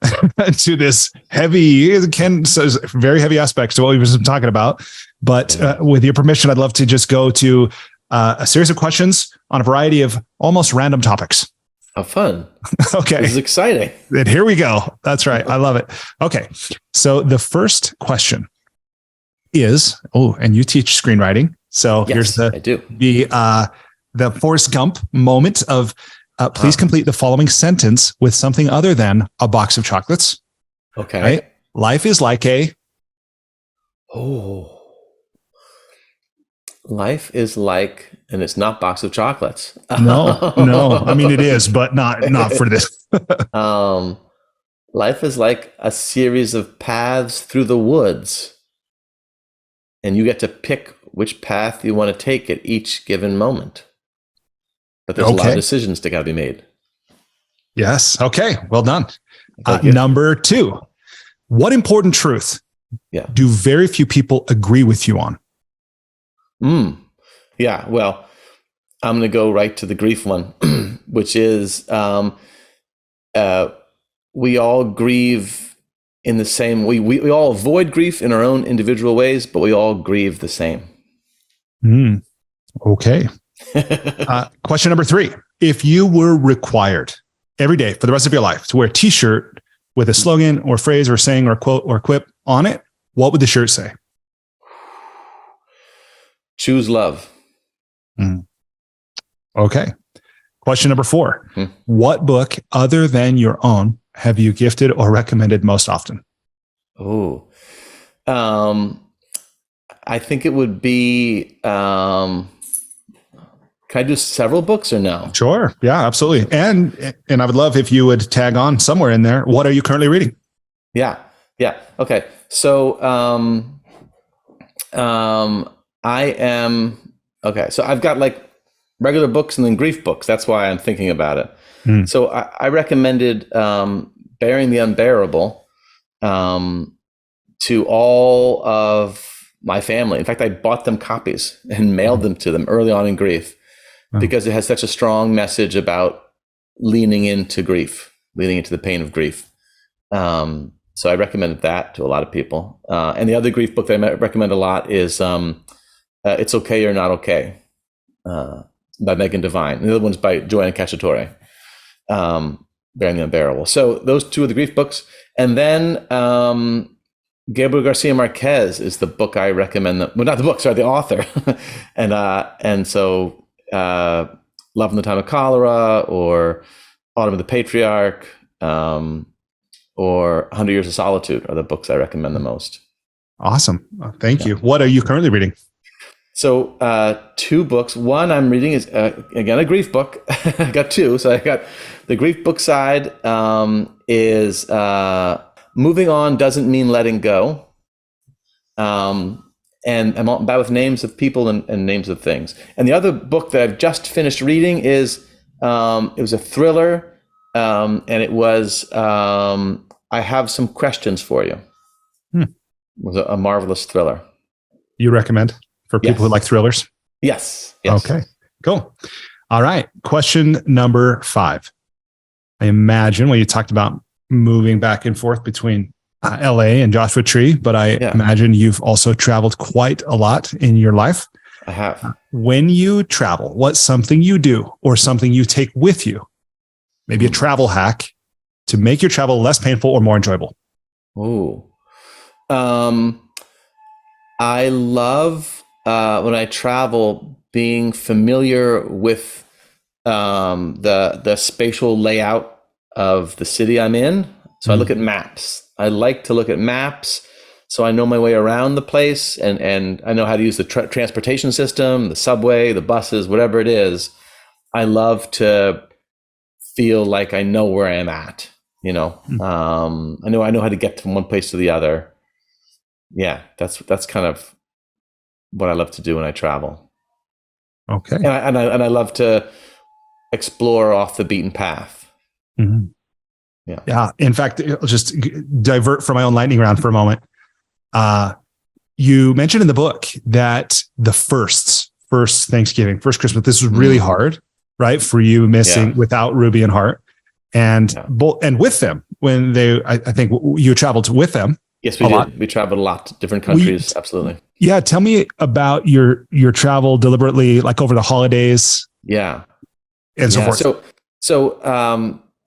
to this very heavy aspects to what we've been talking about. But with your permission, I'd love to just go to a series of questions on a variety of almost random topics. Oh, fun. Okay. This is exciting. And here we go. That's right. I love it. Okay. So the first question is, and you teach screenwriting. So here's I do. The Forrest Gump moment of, please complete the following sentence with something other than a box of chocolates. Okay. Right? Life is like life is like, and it's not box of chocolates. No. I mean, it is, but not for this. Life is like a series of paths through the woods, and you get to pick which path you want to take at each given moment. But there's a lot of decisions that got to be made. Yes. Okay. Well done. Number 2, what important truth do very few people agree with you on? Yeah. Well, I'm going to go right to the grief one, which is we all grieve in the same. We all avoid grief in our own individual ways, but we all grieve the same. Okay. Question number 3. If you were required every day for the rest of your life to wear a t-shirt with a slogan or phrase or saying or quote or quip on it, what would the shirt say? Choose love. Okay. Question number 4. What book other than your own have you gifted or recommended most often? I think it would be, can I do several books or no? Sure. Yeah, absolutely. And I would love if you would tag on somewhere in there. What are you currently reading? Yeah. Okay. So, so I've got like regular books and then grief books. That's why I'm thinking about it. So I recommended, Bearing the Unbearable, to all of my family. In fact, I bought them copies and mailed them to them early on in grief because it has such a strong message about leaning into grief, leaning into the pain of grief. So I recommended that to a lot of people. And the other grief book that I recommend a lot is It's Okay You're Not Okay, by Megan Devine. And the other one's by Joanna Cacciatore, Bearing the Unbearable. So those 2 are the grief books. And then Gabriel Garcia Marquez is the book I recommend. Well, not the book, sorry, the author. And so Love in the Time of Cholera, or Autumn of the Patriarch, or 100 Years of Solitude are the books I recommend the most. Awesome. Thank you. What are you currently reading? So 2 books. One I'm reading is, again, a grief book. I got 2. So I got the grief book side is Moving On Doesn't Mean Letting Go. And I'm all bad with names of people and names of things. And the other book that I've just finished reading is, it was a thriller, and it was I Have Some Questions for You. It was a marvelous thriller. You recommend for people who like thrillers? Yes. Okay, cool. All right. Question number 5. I imagine, well, you talked about moving back and forth between LA and Joshua Tree, but I imagine you've also traveled quite a lot in your life. I have. When you travel, what's something you do or something you take with you? Maybe a travel hack to make your travel less painful or more enjoyable. Ooh. I love when I travel being familiar with the spatial layout of the city I'm in. So I look at maps. I like to look at maps so I know my way around the place, and I know how to use the transportation system, the subway, the buses, whatever it is. I love to feel like I know where I am at, I know how to get from one place to the other. Yeah, that's kind of what I love to do when I travel. Okay. And I love to explore off the beaten path. Mm-hmm. Yeah. In fact, I'll just divert from my own lightning round for a moment. You mentioned in the book that the first Thanksgiving, first Christmas, this was really hard, right? For you missing without Ruby and Hart, and with them when I think you traveled with them. Yes, we did. We traveled a lot to different countries. Absolutely. Yeah. Tell me about your travel deliberately, like over the holidays. Yeah. And so forth.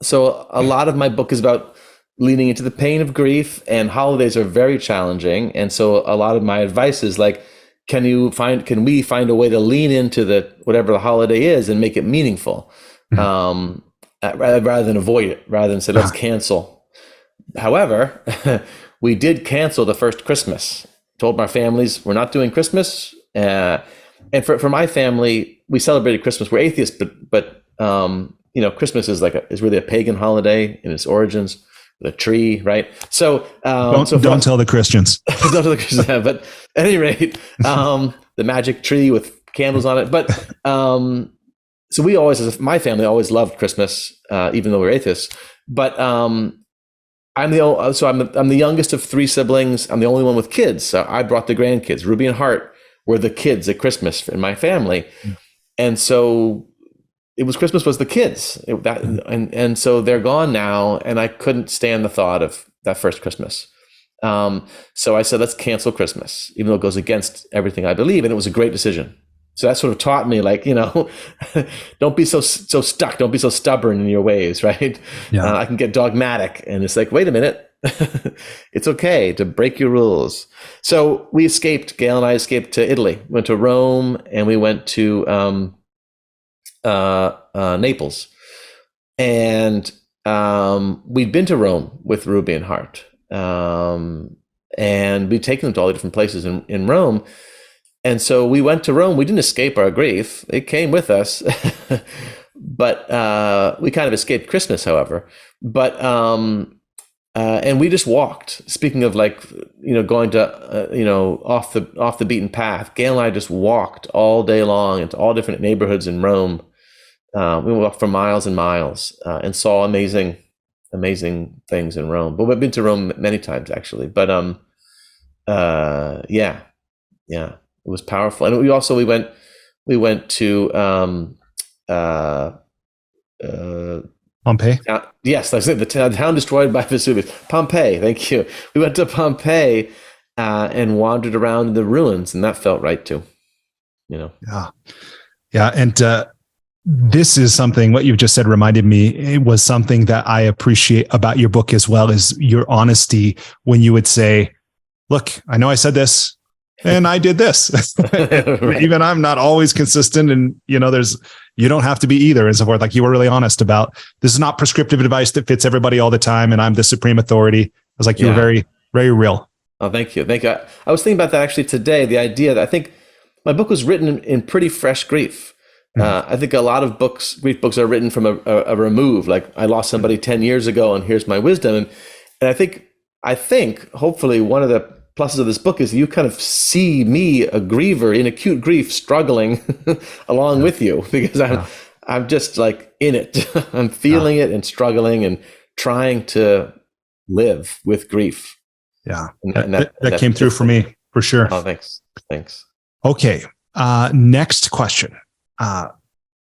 So a lot of my book is about leaning into the pain of grief, and holidays are very challenging. And so a lot of my advice is like, can we find a way to lean into whatever the holiday is and make it meaningful, rather than avoid it, rather than say, let's cancel. However, we did cancel the first Christmas. Told my families we're not doing Christmas. And for my family, we celebrated Christmas. We're atheists, but Christmas is really a pagan holiday in its origins, with a tree, right? So don't tell the Christians. Don't tell the Christians. But at any rate, the magic tree with candles on it. But so we always, my family always loved Christmas, even though we're atheists. But I'm the youngest of 3 siblings. I'm the only one with kids. So I brought the grandkids. Ruby and Hart were the kids at Christmas in my family, and so Christmas was the kids, and so they're gone now, and I couldn't stand the thought of that first Christmas. So I said, let's cancel Christmas, even though it goes against everything I believe, and it was a great decision. So that sort of taught me, don't be so stuck, don't be so stubborn in your ways, right? Yeah. I can get dogmatic, and it's like, wait a minute, it's okay to break your rules. So we escaped. Gail and I escaped to Italy, went to Rome, and we went to Naples, and we'd been to Rome with Ruby and Hart, and we'd taken them to all the different places in Rome. And so we went to Rome. We didn't escape our grief; it came with us. But we kind of escaped Christmas, however. But and we just walked. Speaking of going to off the beaten path, Gail and I just walked all day long into all different neighborhoods in Rome. We walked for miles and miles and saw amazing things in Rome. But we've been to Rome many times, actually. But it was powerful. And we went to Pompeii. Yes, I said the town destroyed by Vesuvius. Pompeii. Thank you. We went to Pompeii and wandered around the ruins, and that felt right too. Yeah. And this is something, what you've just said reminded me, it was something that I appreciate about your book as well, is your honesty when you would say, look, I know I said this and I did this. Right. Even I'm not always consistent. And, you don't have to be either and so forth. Like, you were really honest about, this is not prescriptive advice that fits everybody all the time. And I'm the supreme authority. I was like, you were very, very real. Oh, thank you. Thank you. I was thinking about that actually today. The idea that I think my book was written in pretty fresh grief. I think a lot of grief books are written from a remove. Like, I lost somebody 10 years ago and here's my wisdom. And I think hopefully one of the pluses of this book is you kind of see me, a griever in acute grief, struggling along with you, because I'm just like in it. I'm feeling it and struggling and trying to live with grief. Yeah. And that came through for me, for sure. Oh, thanks. Okay. Next question.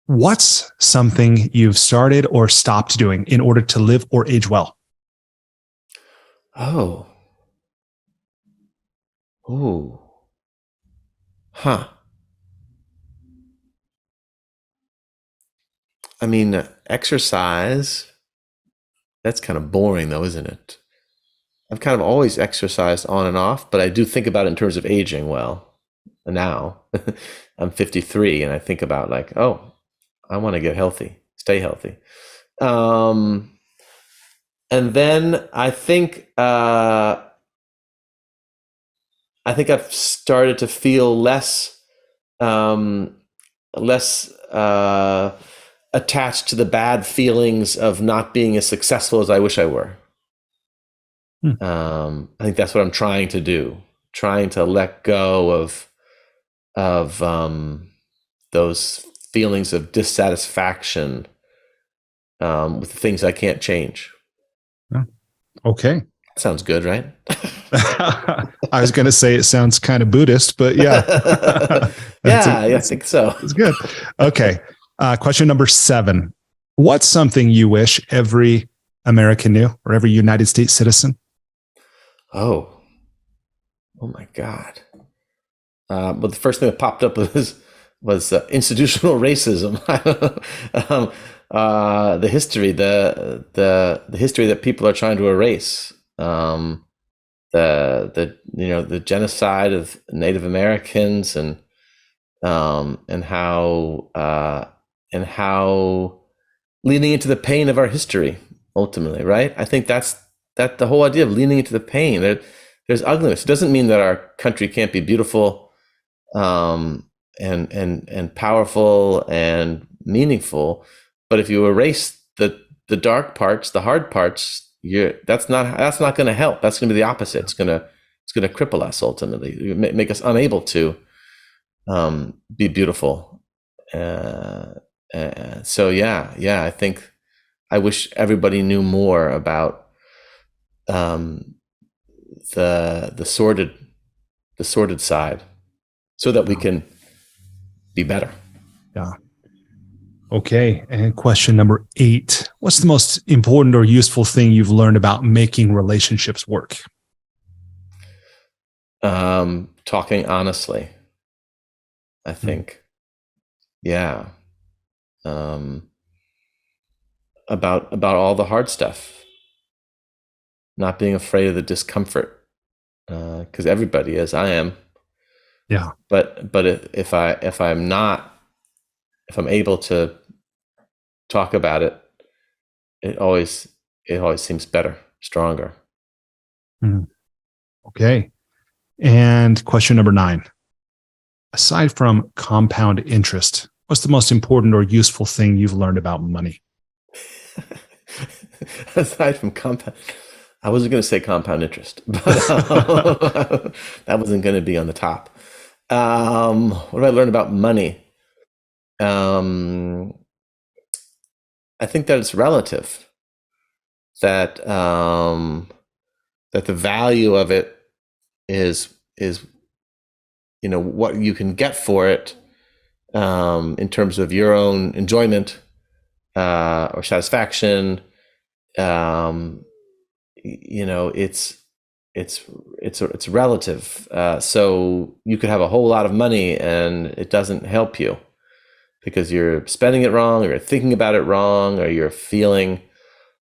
What's something you've started or stopped doing in order to live or age well? Oh. Ooh. Huh. I mean, exercise, that's kind of boring though, isn't it? I've kind of always exercised on and off, but I do think about it in terms of aging well. Now I'm 53 and I think about like, oh, I want to get healthy, stay healthy. And then I think I've started to feel less attached to the bad feelings of not being as successful as I wish I were. I think that's what I'm trying to do, trying to let go of those feelings of dissatisfaction with the things I can't change. Okay. Sounds good, right? I was going to say it sounds kind of Buddhist, but yeah. I think so. It's good. Okay. Question number 7. What's something you wish every American knew, or every United States citizen? Oh my God. But the first thing that popped up was institutional racism. The history, the history that people are trying to erase. The genocide of Native Americans and how leaning into the pain of our history ultimately, right? I think that the whole idea of leaning into the pain. There's ugliness. It doesn't mean that our country can't be beautiful, and powerful and meaningful, but if you erase the dark parts, the hard parts, that's not going to help. That's going to be the opposite. It's going to cripple us ultimately, make us unable to be beautiful. So I think I wish everybody knew more about the sordid side, so that we can be better. Yeah. Okay. And question number 8. What's the most important or useful thing you've learned about making relationships work? Talking honestly, I think. Yeah. About all the hard stuff. Not being afraid of the discomfort. Because everybody is. I am. Yeah. But if I'm able to talk about it, it always seems better, stronger. Okay. And question number 9. Aside from compound interest, what's the most important or useful thing you've learned about money? Aside from compound, I wasn't going to say compound interest, but that wasn't going to be on the top. What did I learn about money? I think that it's relative. That the value of it is what you can get for it, in terms of your own enjoyment or satisfaction. It's relative. So you could have a whole lot of money and it doesn't help you because you're spending it wrong, or you're thinking about it wrong, or you're feeling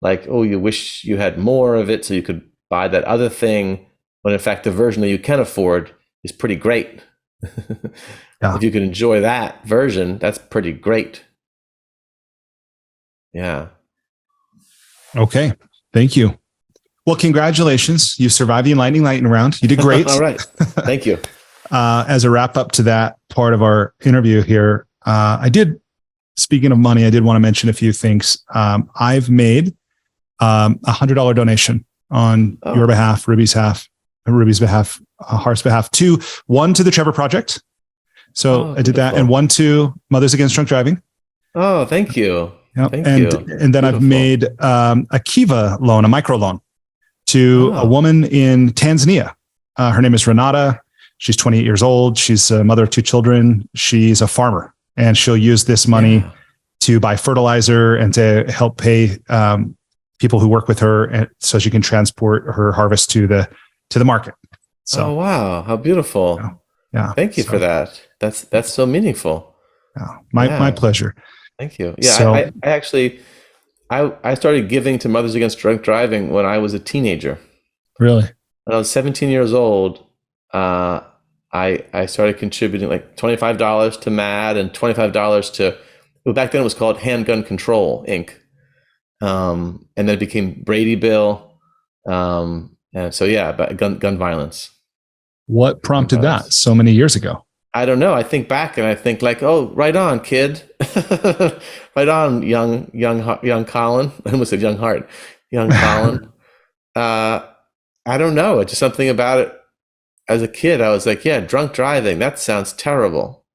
like, oh, you wish you had more of it so you could buy that other thing. when in fact the version that you can afford is pretty great. Yeah. If you can enjoy that version, that's pretty great. Yeah. Okay. Thank you. Well, congratulations. You survived the enlightening lightning round. You did great. All right. Thank you. As a wrap up to that part of our interview here, speaking of money, I did want to mention a few things. I've made $100 donation on your behalf, Ruby's behalf, Hart's behalf, one to the Trevor Project. So I did that, and one to Mothers Against Drunk Driving. Oh, thank you. Yep. Thank you. And then Beautiful. I've made a Kiva loan, a micro loan, to a woman in Tanzania. Her name is Renata. She's 28 years old. She's a mother of 2 children. She's a farmer, and she'll use this money to buy fertilizer and to help pay people who work with her, and so she can transport her harvest to the market. So, oh wow, how beautiful! Yeah, thank you for that. That's so meaningful. Yeah, my pleasure. Thank you. Yeah, I actually started giving to Mothers Against Drunk Driving when I was a teenager. Really? When I was 17 years old, I started contributing like $25 to MAD and $25 to, well, back then it was called Handgun Control Inc. And then it became Brady Bill. And so about gun violence. What prompted that so many years ago? I don't know. I think back and I think like, oh, right on, kid. Right on, young Colin. I almost said young Hart. Young Colin. I don't know. It's just something about it. As a kid, I was like, yeah, drunk driving. That sounds terrible.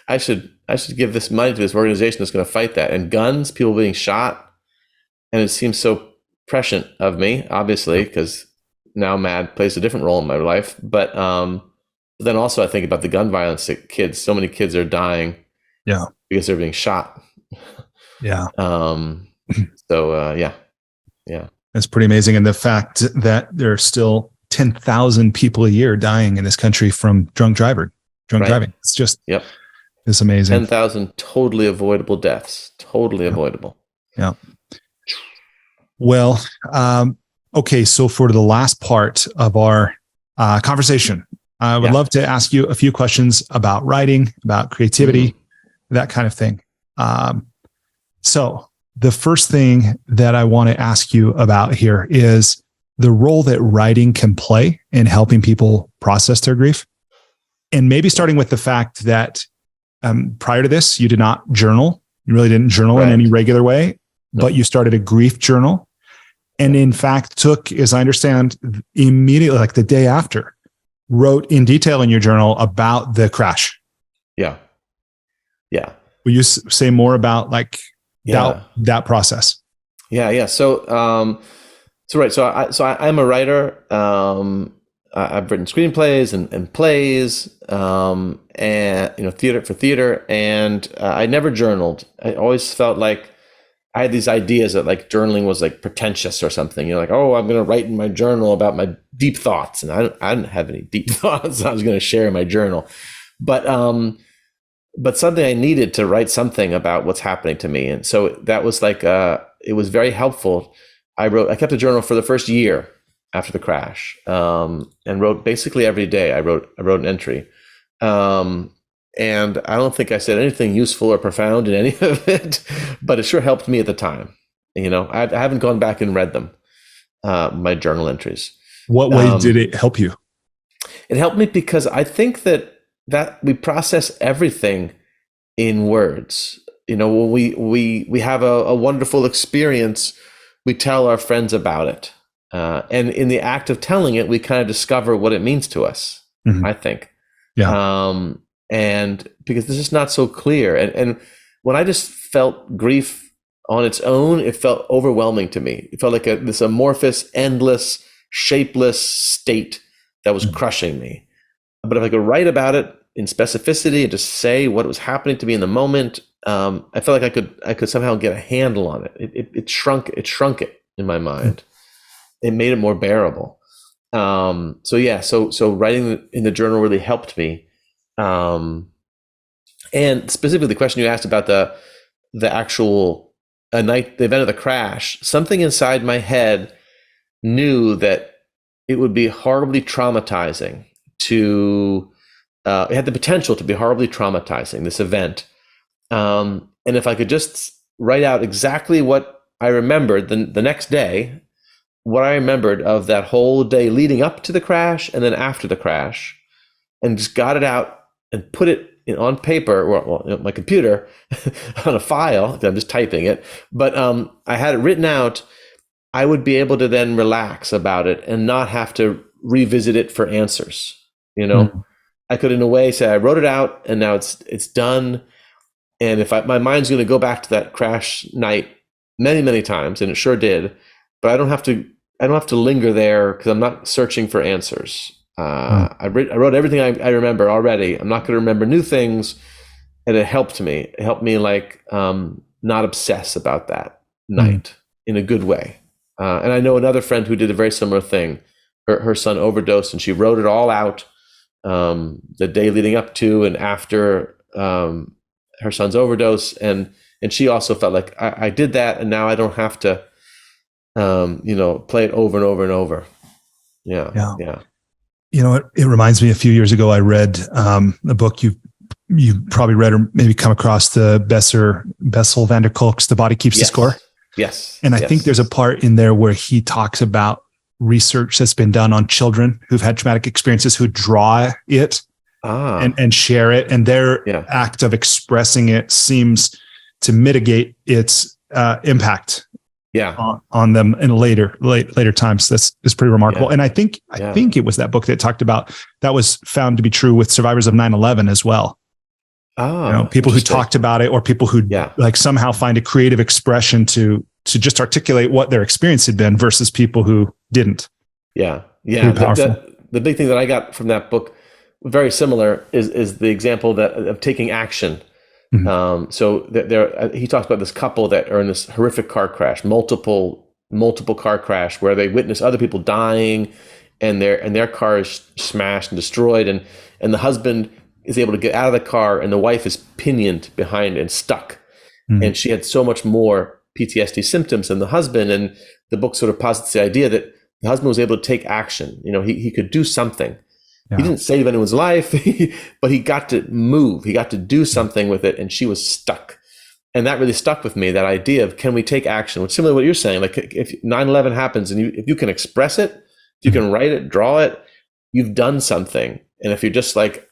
I should give this money to this organization that's going to fight that. And guns, people being shot. And it seems so prescient of me, obviously, because now MAD plays a different role in my life. But then also I think about the gun violence that kids, so many kids are dying because they're being shot. Yeah. Yeah. That's pretty amazing. And the fact that there are still 10,000 people a year dying in this country from drunk driving. It's just, it's amazing. 10,000 totally avoidable deaths. Totally avoidable. Yeah. Well, okay. So for the last part of our conversation, I would love to ask you a few questions about writing, about creativity, that kind of thing. So the first thing that I want to ask you about here is the role that writing can play in helping people process their grief. And maybe starting with the fact that prior to this, you did not journal. You really didn't journal in any regular way, but you started a grief journal. And in fact, took, as I understand, immediately, like the day after, wrote in detail in your journal about the crash. Yeah. Yeah. Will you say more about that process? Yeah. So I'm a writer. I've written screenplays and plays, and theater. And I never journaled. I always felt like I had these ideas that like journaling was like pretentious or something. Like, oh, I'm going to write in my journal about my deep thoughts, and I didn't have any deep thoughts I was going to share in my journal, but something I needed to write something about what's happening to me, and so that was like it was very helpful. I kept a journal for the first year after the crash, and wrote basically every day. I wrote an entry, and I don't think I said anything useful or profound in any of it, but it sure helped me at the time. I haven't gone back and read them, my journal entries. What way did it help you? It helped me because I think that we process everything in words. When we have a wonderful experience, we tell our friends about it. And in the act of telling it, we kind of discover what it means to us, I think. Yeah. And because this is not so clear. And when I just felt grief on its own, it felt overwhelming to me. It felt like this amorphous, endless, shapeless state that was crushing me. But if I could write about it in specificity and just say what was happening to me in the moment, I felt like I could somehow get a handle on it. It shrunk it in my mind. It made it more bearable. So writing in the journal really helped me. And specifically the question you asked about the event of the crash, something inside my head knew that it would be horribly traumatizing to, it had the potential to be horribly traumatizing, this event. And if I could just write out exactly what I remembered the next day, what I remembered of that whole day leading up to the crash and then after the crash, and just got it out and put it on paper, or my computer, on a file. I'm just typing it, but I had it written out. I would be able to then relax about it and not have to revisit it for answers. I could, in a way, say I wrote it out and now it's done. And if my mind's going to go back to that crash night many, many times, and it sure did, but I don't have to linger there because I'm not searching for answers. I wrote everything I remember already. I'm not going to remember new things, and it helped me. It helped me not obsess about that night in a good way. And I know another friend who did a very similar thing. Her son overdosed, and she wrote it all out the day leading up to and after her son's overdose, and she also felt like I did that, and now I don't have to play it over and over and over. Yeah. It reminds me, a few years ago, I read a book you probably read or maybe come across, the Bessel van der Kolk's The Body Keeps the Score. Yes. And I think there's a part in there where he talks about research that's been done on children who've had traumatic experiences, who draw it and share it. And their act of expressing it seems to mitigate its impact on them in later times. That's pretty remarkable. And I think it was that book that talked about, that was found to be true with survivors of 9/11 as well. People who talked about it, or people who somehow find a creative expression to just articulate what their experience had been, versus people who didn't. The big thing that I got from that book, very similar, is the example of taking action. So he talks about this couple that are in this horrific car crash, multiple car crash, where they witness other people dying, and their car is smashed and destroyed, and the husband is able to get out of the car, and the wife is pinioned behind and stuck. And she had so much more PTSD symptoms than the husband. And the book sort of posits the idea that the husband was able to take action. He could do something. He didn't save anyone's life, but he got to move. He got to do something with it, and she was stuck. And that really stuck with me, that idea of, can we take action? Which is similar to what you're saying. Like, if 9/11 happens and if you can express it, if you can write it, draw it, you've done something. And if you're just like,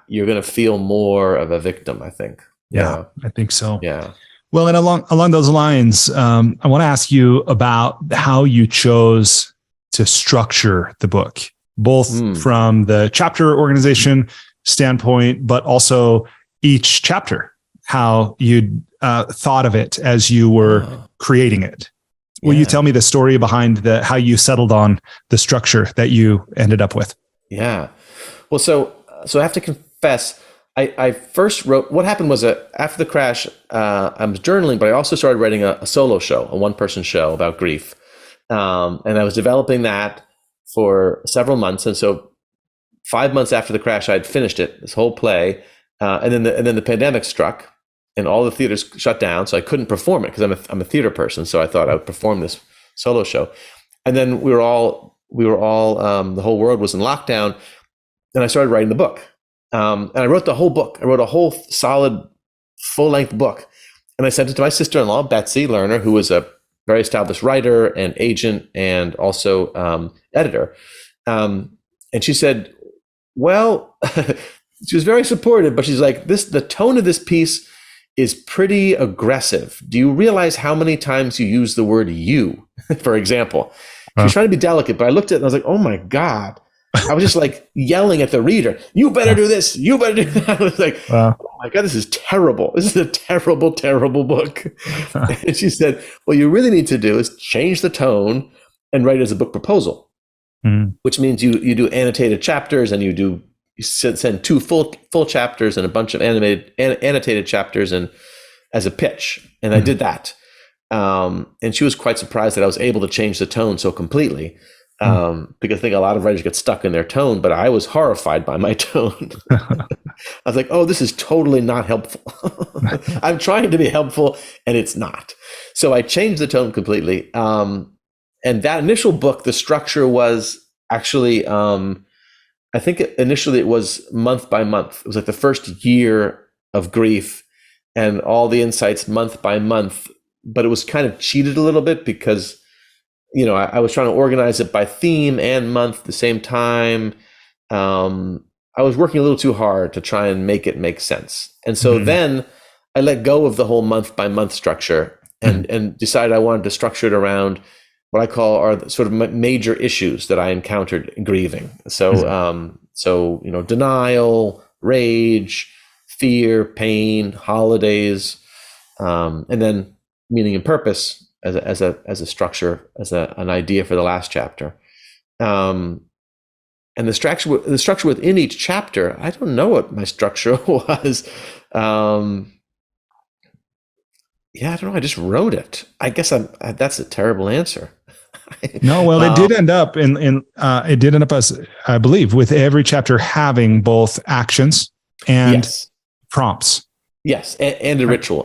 you're going to feel more of a victim, I think. Yeah, I think so. Yeah. Well, and along those lines, I want to ask you about how you chose to structure the book, both from the chapter organization standpoint, but also each chapter, how you thought of it as you were creating it. Will you tell me the story behind how you settled on the structure that you ended up with? Yeah. Well, so I have to confess, I first wrote, what happened was after the crash, I was journaling, but I also started writing a solo show, a one-person show about grief. And I was developing that for several months. And so 5 months after the crash, I'd finished it, this whole play. And then the pandemic struck, and all the theaters shut down. So I couldn't perform it because I'm a theater person. So I thought I would perform this solo show. And then we were all the whole world was in lockdown, and I started writing the book. And I wrote the whole book. I wrote a whole solid, full-length book. And I sent it to my sister-in-law, Betsy Lerner, who was a very established writer and agent and also editor. And she said, well, she was very supportive, but she's like, the tone of this piece is pretty aggressive. Do you realize how many times you use the word you, for example? She was trying to be delicate, but I looked at it and I was like, oh my God. I was just like yelling at the reader, you better do this, you better do that. I was like, oh my God, this is terrible. This is a terrible, terrible book. And she said, what you really need to do is change the tone and write it as a book proposal, which means you do annotated chapters, and you send 2 full chapters and a bunch of annotated chapters and as a pitch. And I did that. And she was quite surprised that I was able to change the tone so completely. Because I think a lot of writers get stuck in their tone, but I was horrified by my tone. I was like, oh, this is totally not helpful. I'm trying to be helpful, and it's not. So I changed the tone completely. And and that initial book, the structure was actually, I think initially it was month by month. It was like the first year of grief and all the insights month by month, but it was kind of cheated a little bit because, I was trying to organize it by theme and month at the same time. I was working a little too hard to try and make it make sense. And so then I let go of the whole month by month structure and decided I wanted to structure it around what I call are the sort of major issues that I encountered in grieving. So, denial, rage, fear, pain, holidays, and then meaning and purpose as a structure, an idea for the last chapter. And the structure within each chapter, I don't know what my structure was. I don't know. I just wrote it. I guess that's a terrible answer. No, well, it did end up as, I believe, with every chapter having both actions and prompts. Yes, and a ritual.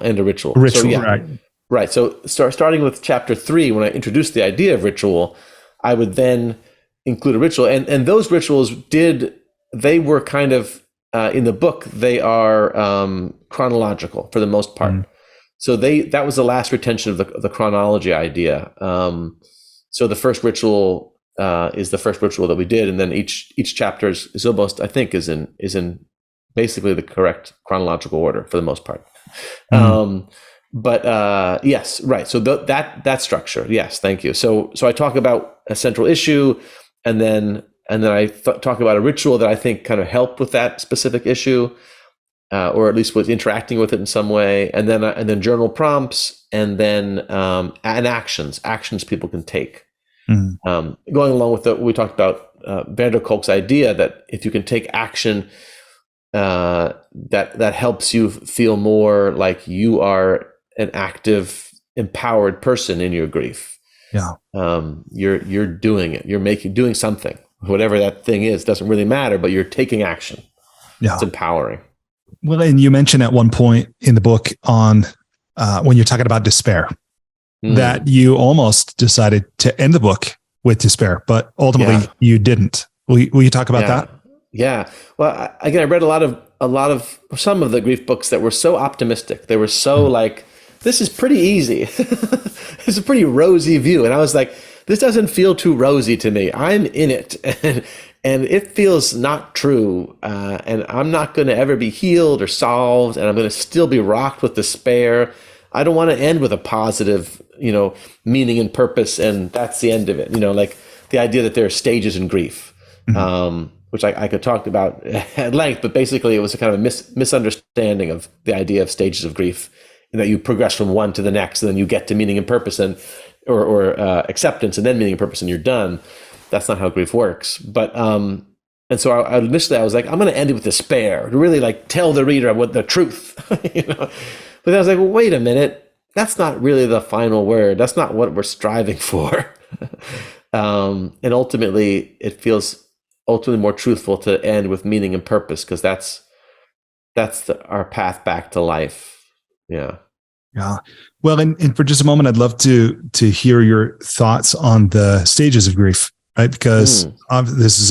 Ritual, right. Right. So starting with chapter 3, when I introduced the idea of ritual, I would then include a ritual. And those rituals they were kind of, in the book, they are chronological for the most part. So that was the last retention of the chronology idea. So the first ritual is the first ritual that we did, and then each chapter is almost, I think, is in basically the correct chronological order for the most part. But yes, right. So that structure, yes, thank you. So I talk about a central issue, and then I talk about a ritual that I think kind of helped with that specific issue. Or at least was interacting with it in some way, and then journal prompts, and then and actions people can take. Going along with what we talked about, van der Kolk's idea that if you can take action, that helps you feel more like you are an active, empowered person in your grief. Yeah, you're doing it. You're doing something, whatever that thing is. Doesn't really matter, but you're taking action. Yeah, it's empowering. Well, and you mentioned at one point in the book on when you're talking about despair, that you almost decided to end the book with despair, but ultimately you didn't. Will you talk about that? Yeah. Well, I read a lot of some of the grief books that were so optimistic. They were so like, this is pretty easy. It's a pretty rosy view. And I was like, this doesn't feel too rosy to me. I'm in it. And it feels not true, and I'm not going to ever be healed or solved, and I'm going to still be rocked with despair. I don't want to end with a positive, meaning and purpose, and that's the end of it. Like the idea that there are stages in grief, which I could talk about at length, but basically it was a kind of a misunderstanding of the idea of stages of grief, and that you progress from one to the next, and then you get to meaning and purpose, or acceptance, and then meaning and purpose, and you're done. That's not how grief works. But and so initially I was like, I'm going to end it with despair, to really like tell the reader what the truth, But then I was like, well, wait a minute, that's not really the final word. That's not what we're striving for. And ultimately, it feels more truthful to end with meaning and purpose, because that's our path back to life. Yeah. Yeah. Well, and for just a moment, I'd love to hear your thoughts on the stages of grief. Right, because this is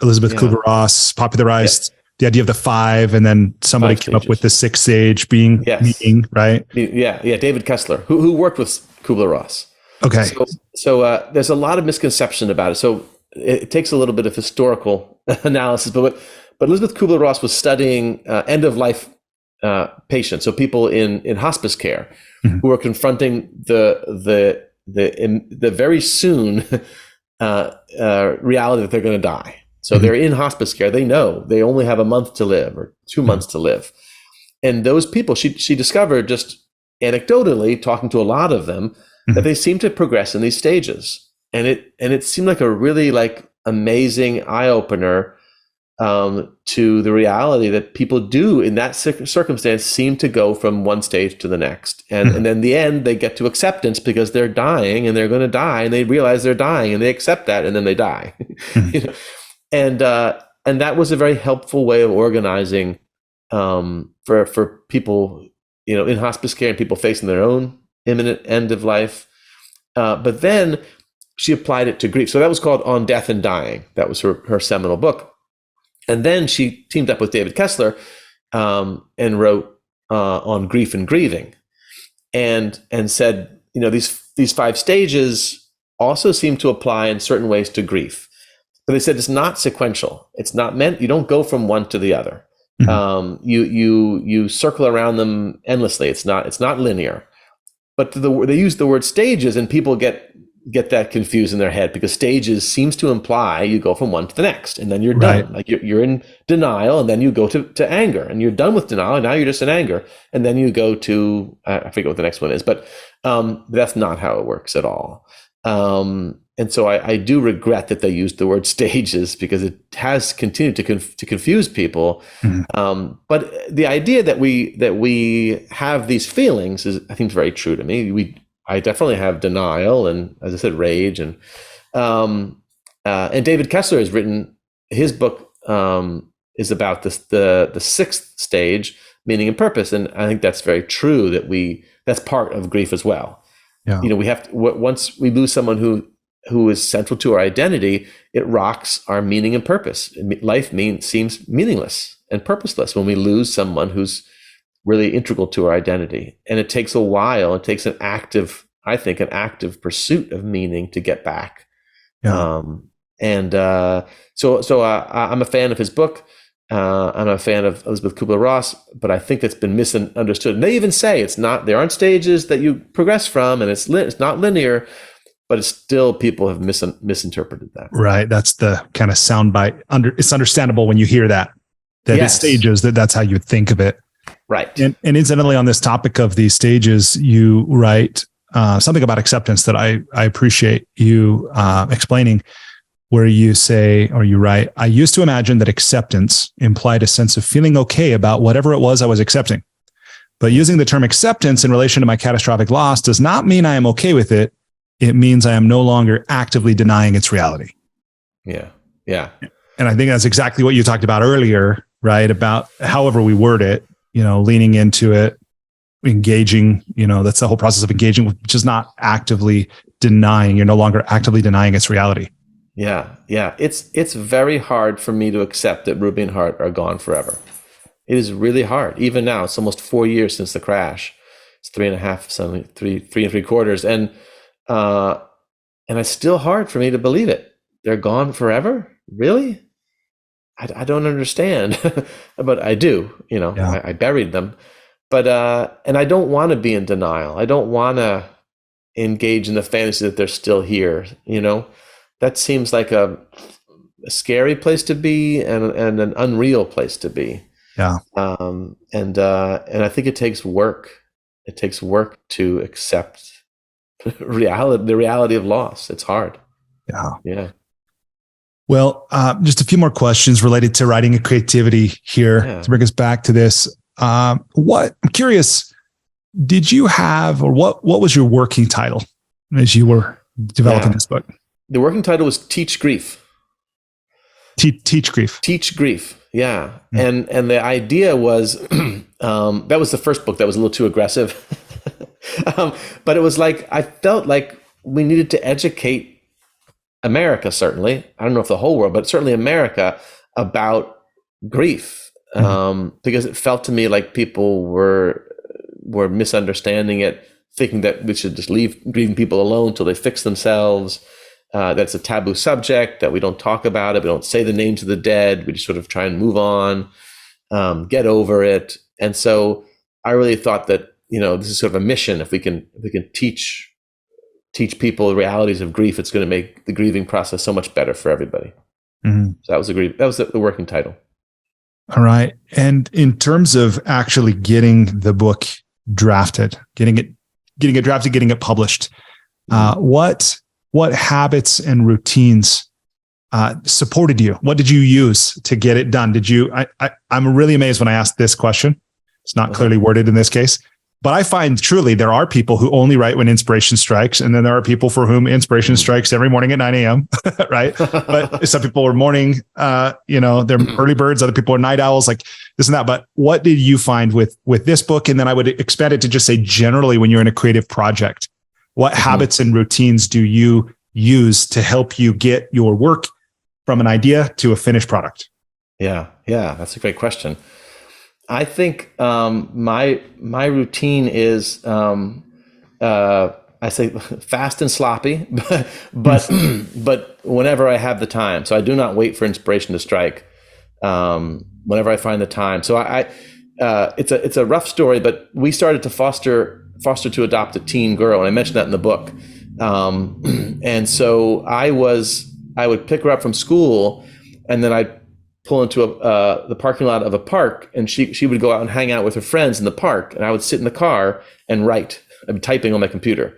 Elizabeth Kubler-Ross popularized the idea of the 5, and then somebody came up with the 6th stage being meaning, right? Yeah, David Kessler, who worked with Kubler-Ross. Okay. So there's a lot of misconception about it. So it takes a little bit of historical analysis, but Elizabeth Kubler-Ross was studying end of life patients, so people in hospice care who are confronting the very soon. Reality that they're going to die. So they're in hospice care. They know they only have a month to live or 2 months to live. And those people, she discovered just anecdotally, talking to a lot of them, that they seem to progress in these stages. And it seemed like a really like amazing eye opener to the reality that people do in that circumstance seem to go from one stage to the next. And then in the end, they get to acceptance because they're dying and they're going to die, and they realize they're dying and they accept that, and then they die. And that was a very helpful way of organizing for people, in hospice care and people facing their own imminent end of life. But then she applied it to grief. So that was called On Death and Dying. That was her seminal book. And then she teamed up with David Kessler and wrote on grief and grieving, and said, these 5 stages also seem to apply in certain ways to grief. But they said it's not sequential. It's not meant. You don't go from one to the other. Mm-hmm. You circle around them endlessly. It's not linear. But they use the word stages, and people get that confused in their head, because stages seems to imply you go from one to the next, and then you're done. Like you're in denial, and then you go to anger, and you're done with denial, and now you're just in anger, and then you go to I forget what the next one is, but that's not how it works at all. And so I do regret that they used the word stages, because it has continued to confuse people. Mm-hmm. But the idea that we have these feelings is, I think, very true to me. I definitely have denial and, as I said, rage, and David Kessler has written, his book is about the 6th stage, meaning and purpose, and I think that's very true. That's part of grief as well. Yeah. We have to, once we lose someone who is central to our identity, it rocks our meaning and purpose. Life seems meaningless and purposeless when we lose someone who's really integral to our identity. And it takes a while. It takes an active pursuit of meaning to get back. Yeah. So I'm a fan of his book. I'm a fan of Elizabeth Kubler-Ross, but I think that's been misunderstood. And they even say there aren't stages that you progress from, and it's not linear, but it's still, people have misinterpreted that. Right. That's the kind of soundbite. It's understandable when you hear that yes. It's stages, that's how you think of it. Right. And incidentally, on this topic of these stages, you write something about acceptance that I appreciate you explaining, where you say, or you write, I used to imagine that acceptance implied a sense of feeling okay about whatever it was I was accepting. But using the term acceptance in relation to my catastrophic loss does not mean I am okay with it. It means I am no longer actively denying its reality. Yeah. Yeah. And I think that's exactly what you talked about earlier, right? About however we word it, leaning into it, engaging, that's the whole process of engaging, which is not actively denying. You're no longer actively denying its reality. Yeah. Yeah. It's very hard for me to accept that Ruby and Hart are gone forever. It is really hard. Even now, it's almost 4 years since the crash. It's 3.5, something, 3.75. And it's still hard for me to believe it. They're gone forever? Really? I don't understand, but I do, yeah. I buried them, but, and I don't want to be in denial. I don't want to engage in the fantasy that they're still here. That seems like a scary place to be, and an unreal place to be. Yeah. And I think it takes work. It takes work to accept the reality of loss. It's hard. Yeah. Yeah. Well, just a few more questions related to writing and creativity here to bring us back to this. I'm curious, did you have, or what was your working title as you were developing this book? The working title was Teach Grief. Teach Grief. Teach Grief. Yeah. Mm. And the idea was, that was the first book that was a little too aggressive. But it was like, I felt like we needed to educate America, certainly. I don't know if the whole world, but certainly America, about grief. Because it felt to me like people were misunderstanding it, thinking that we should just leave grieving people alone until they fix themselves. That's a taboo subject, that we don't talk about it. We don't say the names of the dead. We just sort of try and move on, get over it. And so I really thought that, this is sort of a mission. If we can teach people the realities of grief, it's going to make the grieving process so much better for everybody. Mm-hmm. So that was the working title. All right. And in terms of actually getting the book drafted, getting it drafted, getting it published, what habits and routines supported you? What did you use to get it done? I'm really amazed when I ask this question. It's not clearly worded in this case, but I find truly there are people who only write when inspiration strikes. And then there are people for whom inspiration strikes every morning at 9 a.m. Right. But some people are morning, they're early birds. Other people are night owls, like this and that. But what did you find with this book? And then I would expand it to just say generally, when you're in a creative project, what habits and routines do you use to help you get your work from an idea to a finished product? Yeah, that's a great question. I think my routine is I say fast and sloppy, but but whenever I have the time. So I do not wait for inspiration to strike. Whenever I find the time. So it's a rough story, but we started to foster to adopt a teen girl, and I mentioned that in the book. And so I would pick her up from school, and then I'd pull into the parking lot of a park, and she would go out and hang out with her friends in the park, and I would sit in the car and write. I'd be typing on my computer,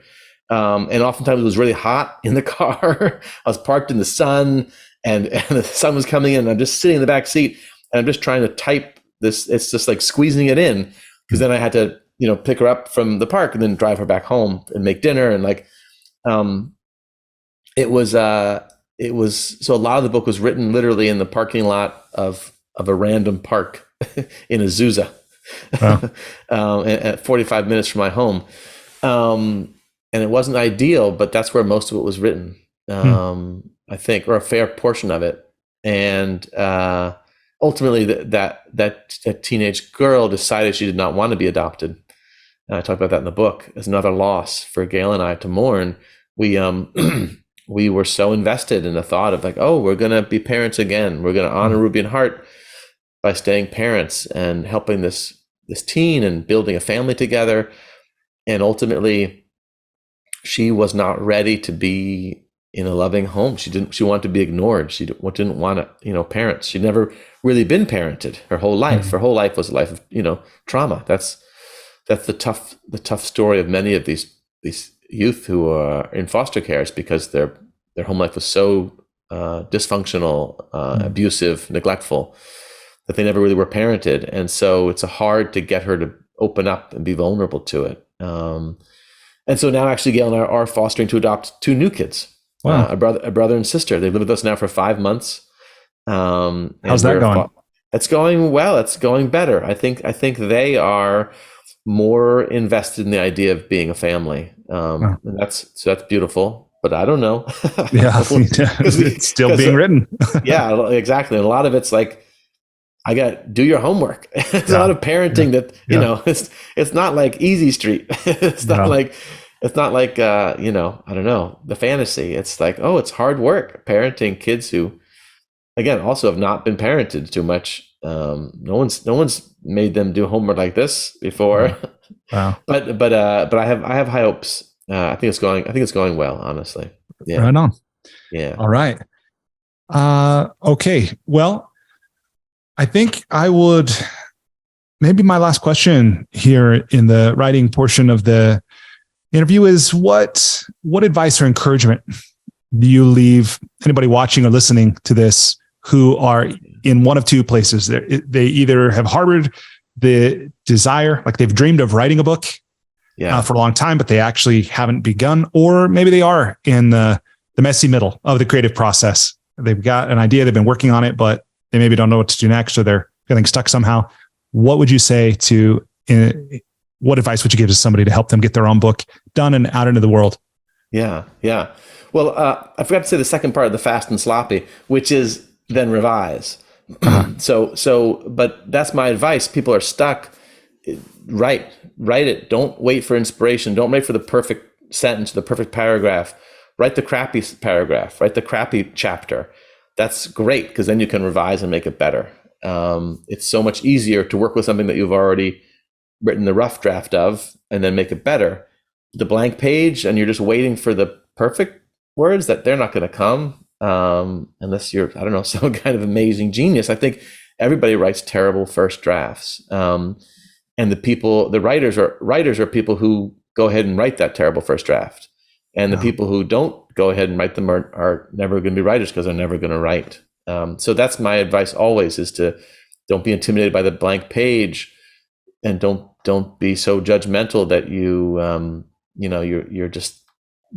and oftentimes it was really hot in the car. I was parked in the sun, and the sun was coming in, and I'm just sitting in the back seat, and I'm just trying to type this. It's just like squeezing it in, because then I had to pick her up from the park and then drive her back home and make dinner, and it was so a lot of the book was written literally in the parking lot of a random park in Azusa. Wow. At 45 minutes from my home. And it wasn't ideal, but that's where most of it was written, I think, or a fair portion of it. And ultimately that teenage girl decided she did not want to be adopted. And I talk about that in the book as another loss for Gail and I to mourn. We were so invested in the thought of we're going to be parents again. We're going to honor Ruby and Hart by staying parents and helping this teen and building a family together. And ultimately, she was not ready to be in a loving home. She wanted to be ignored. She didn't want parents. She'd never really been parented her whole life. Her whole life was a life of trauma. That's the tough story of many of these youth who are in foster cares, because their home life was so dysfunctional, abusive, neglectful, that they never really were parented. And so it's hard to get her to open up and be vulnerable to it. And so now actually Gail and I are fostering to adopt 2 new kids. Wow. A brother and sister. They've lived with us now for 5 months. How's that going? It's going well. It's going better. I think they are more invested in the idea of being a family. And that's beautiful, but I don't know. Yeah. It's still being written. Yeah, exactly. And a lot of it's I got do your homework. It's a lot of parenting that, it's not like Easy Street. It's not like, I don't know, the fantasy. It's it's hard work parenting kids who, again, also have not been parented too much. No one's made them do homework like this before. Wow. but I have high hopes. I think it's going well, honestly. Yeah. Right on. Yeah. All right. Okay. Well, I think I would, maybe my last question here in the writing portion of the interview is what advice or encouragement do you leave anybody watching or listening to this who are in one of 2 places? They either have harbored the desire, they've dreamed of writing a book for a long time, but they actually haven't begun, or maybe they are in the messy middle of the creative process. They've got an idea, they've been working on it, but they maybe don't know what to do next, or they're feeling stuck somehow. What would you say what advice would you give to somebody to help them get their own book done and out into the world? Yeah. Well, I forgot to say the second part of the fast and sloppy, which is then revise. But that's my advice. People are stuck. Write it. Don't wait for inspiration. Don't wait for the perfect sentence, the perfect paragraph. Write the crappy paragraph. Write the crappy chapter. That's great, because then you can revise and make it better. It's so much easier to work with something that you've already written the rough draft of and then make it better. The blank page, and you're just waiting for the perfect words, that they're not going to come unless you're, some kind of amazing genius. I think everybody writes terrible first drafts. And the writers are people who go ahead and write that terrible first draft. And the people who don't go ahead and write them are never going to be writers, because they're never going to write. So that's my advice always, is to don't be intimidated by the blank page, and don't be so judgmental that you're just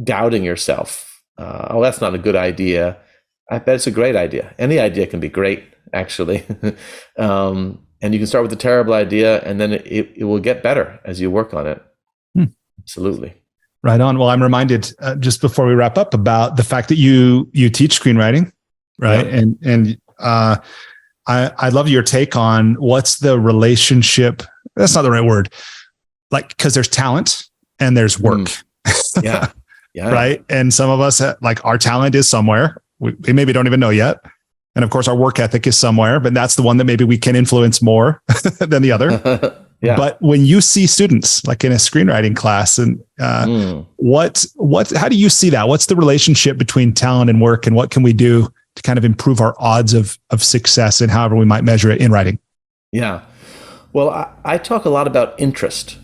doubting yourself. That's not a good idea. I bet it's a great idea. Any idea can be great, actually. And you can start with a terrible idea, and then it will get better as you work on it. Absolutely. Right on. Well, I'm reminded just before we wrap up about the fact that you teach screenwriting, right? Yeah. And I love your take on what's the relationship. That's not the right word. Like, because there's talent and there's work. Yeah. Yeah. Right. And some of us, like, our talent is somewhere. We maybe don't even know yet. And of course, our work ethic is somewhere, but that's the one that maybe we can influence more than the other. Yeah. But when you see students like in a screenwriting class, and how do you see that? What's the relationship between talent and work, and what can we do to kind of improve our odds of success in however we might measure it in writing? Yeah. Well, I talk a lot about interest,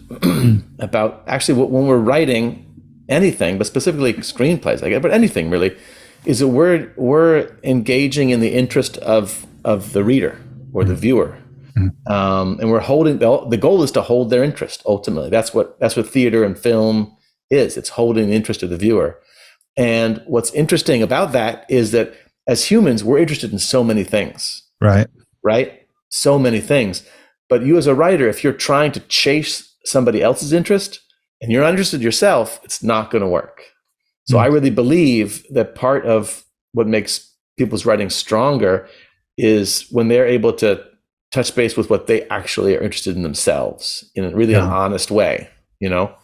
about actually when we're writing anything, but specifically screenplays, but anything really, is that we're engaging in the interest of the reader or the viewer. And we're holding, the goal is to hold their interest. Ultimately, that's what theater and film is. It's holding the interest of the viewer. And what's interesting about that is that as humans, we're interested in so many things. Right. So many things. But you as a writer, if you're trying to chase somebody else's interest and you're not interested yourself, it's not going to work. So I really believe that part of what makes people's writing stronger is when they're able to touch base with what they actually are interested in themselves in really an honest way, you're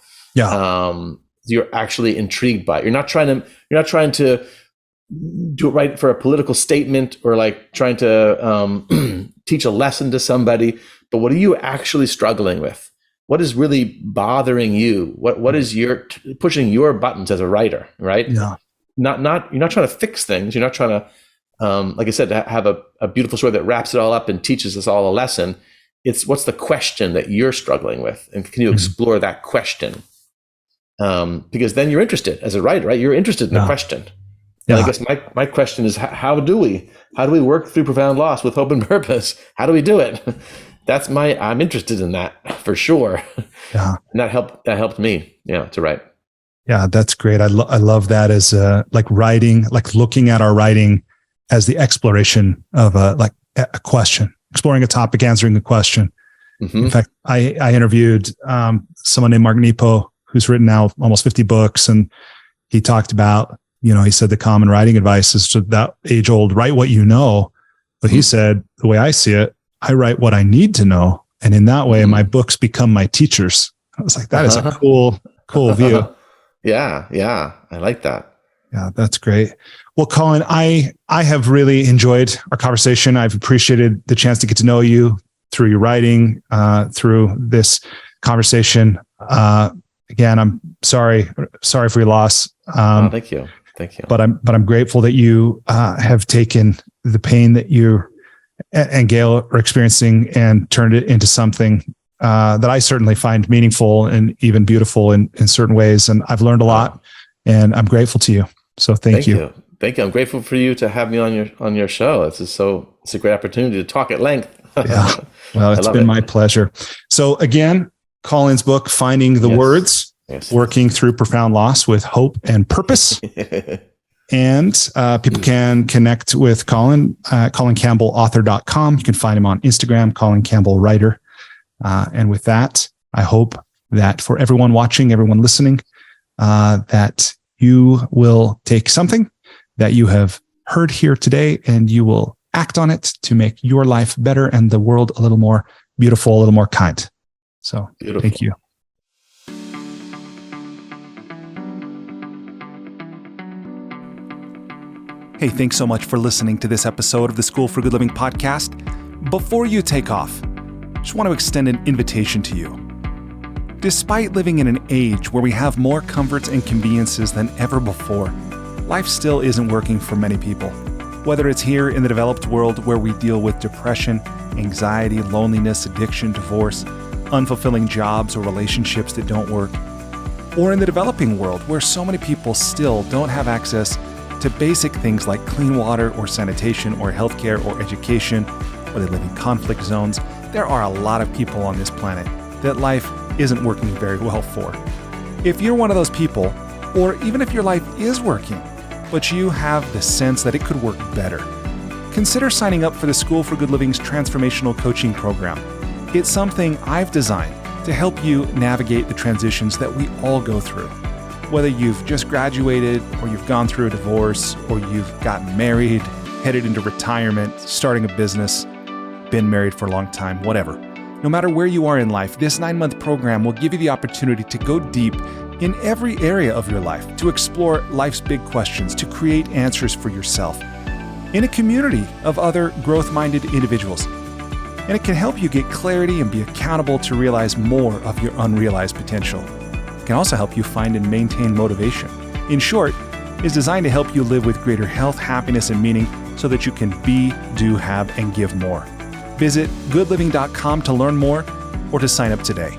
actually intrigued by it. You're not trying to do it right for a political statement or like trying to teach a lesson to somebody, but what are you actually struggling with? What is really bothering you? What is pushing your buttons as a writer, right? Yeah. You're not trying to fix things. You're not trying to, like I said, to have a beautiful story that wraps it all up and teaches us all a lesson. It's what's the question that you're struggling with, and can you explore that question? Because then you're interested as a writer, right? You're interested in the question. Yeah. And I guess my question is, how do we work through profound loss with hope and purpose? How do we do it? I'm interested in that for sure. Yeah. And that helped me, to write. Yeah, that's great. I love that as like writing, like looking at our writing as the exploration of a question, exploring a topic, answering a question. Mm-hmm. In fact, I interviewed someone named Mark Nepo, who's written now almost 50 books. And he talked about, he said the common writing advice is to that age old, write what you know. But he said, the way I see it, I write what I need to know. And in that way, my books become my teachers. I was like, that is a cool view. Yeah. I like that. Yeah, that's great. Well, Colin, I have really enjoyed our conversation. I've appreciated the chance to get to know you through your writing, through this conversation. Again, I'm sorry for your loss. Thank you. But I'm grateful that you have taken the pain that you and Gail are experiencing and turned it into something that I certainly find meaningful and even beautiful in certain ways. And I've learned a lot, and I'm grateful to you. So thank you. Thank you. I'm grateful for you to have me on your show. It's a great opportunity to talk at length. Yeah. Well, it's been my pleasure. So again, Colin's book, Finding the Words, Working Through Profound Loss with Hope and Purpose. And people can connect with Colin at colincampbellauthor.com. You can find him on Instagram, Colin Campbell Writer. And with that, I hope that for everyone watching, everyone listening, that you will take something that you have heard here today and you will act on it to make your life better and the world a little more beautiful, a little more kind. So beautiful. Thank you. Hey, thanks so much for listening to this episode of the School for Good Living podcast. Before you take off, I just want to extend an invitation to you. Despite living in an age where we have more comforts and conveniences than ever before, life still isn't working for many people. Whether it's here in the developed world where we deal with depression, anxiety, loneliness, addiction, divorce, unfulfilling jobs or relationships that don't work, or in the developing world where so many people still don't have access to basic things like clean water or sanitation or healthcare or education, or they live in conflict zones, there are a lot of people on this planet that life isn't working very well for. If you're one of those people, or even if your life is working, but you have the sense that it could work better, consider signing up for the School for Good Living's transformational coaching program. It's something I've designed to help you navigate the transitions that we all go through. Whether you've just graduated, or you've gone through a divorce, or you've gotten married, headed into retirement, starting a business, been married for a long time, whatever. No matter where you are in life, this 9-month program will give you the opportunity to go deep in every area of your life, to explore life's big questions, to create answers for yourself in a community of other growth-minded individuals. And it can help you get clarity and be accountable to realize more of your unrealized potential. It can also help you find and maintain motivation. In short, it's designed to help you live with greater health, happiness, and meaning so that you can be, do, have, and give more. Visit goodliving.com to learn more or to sign up today.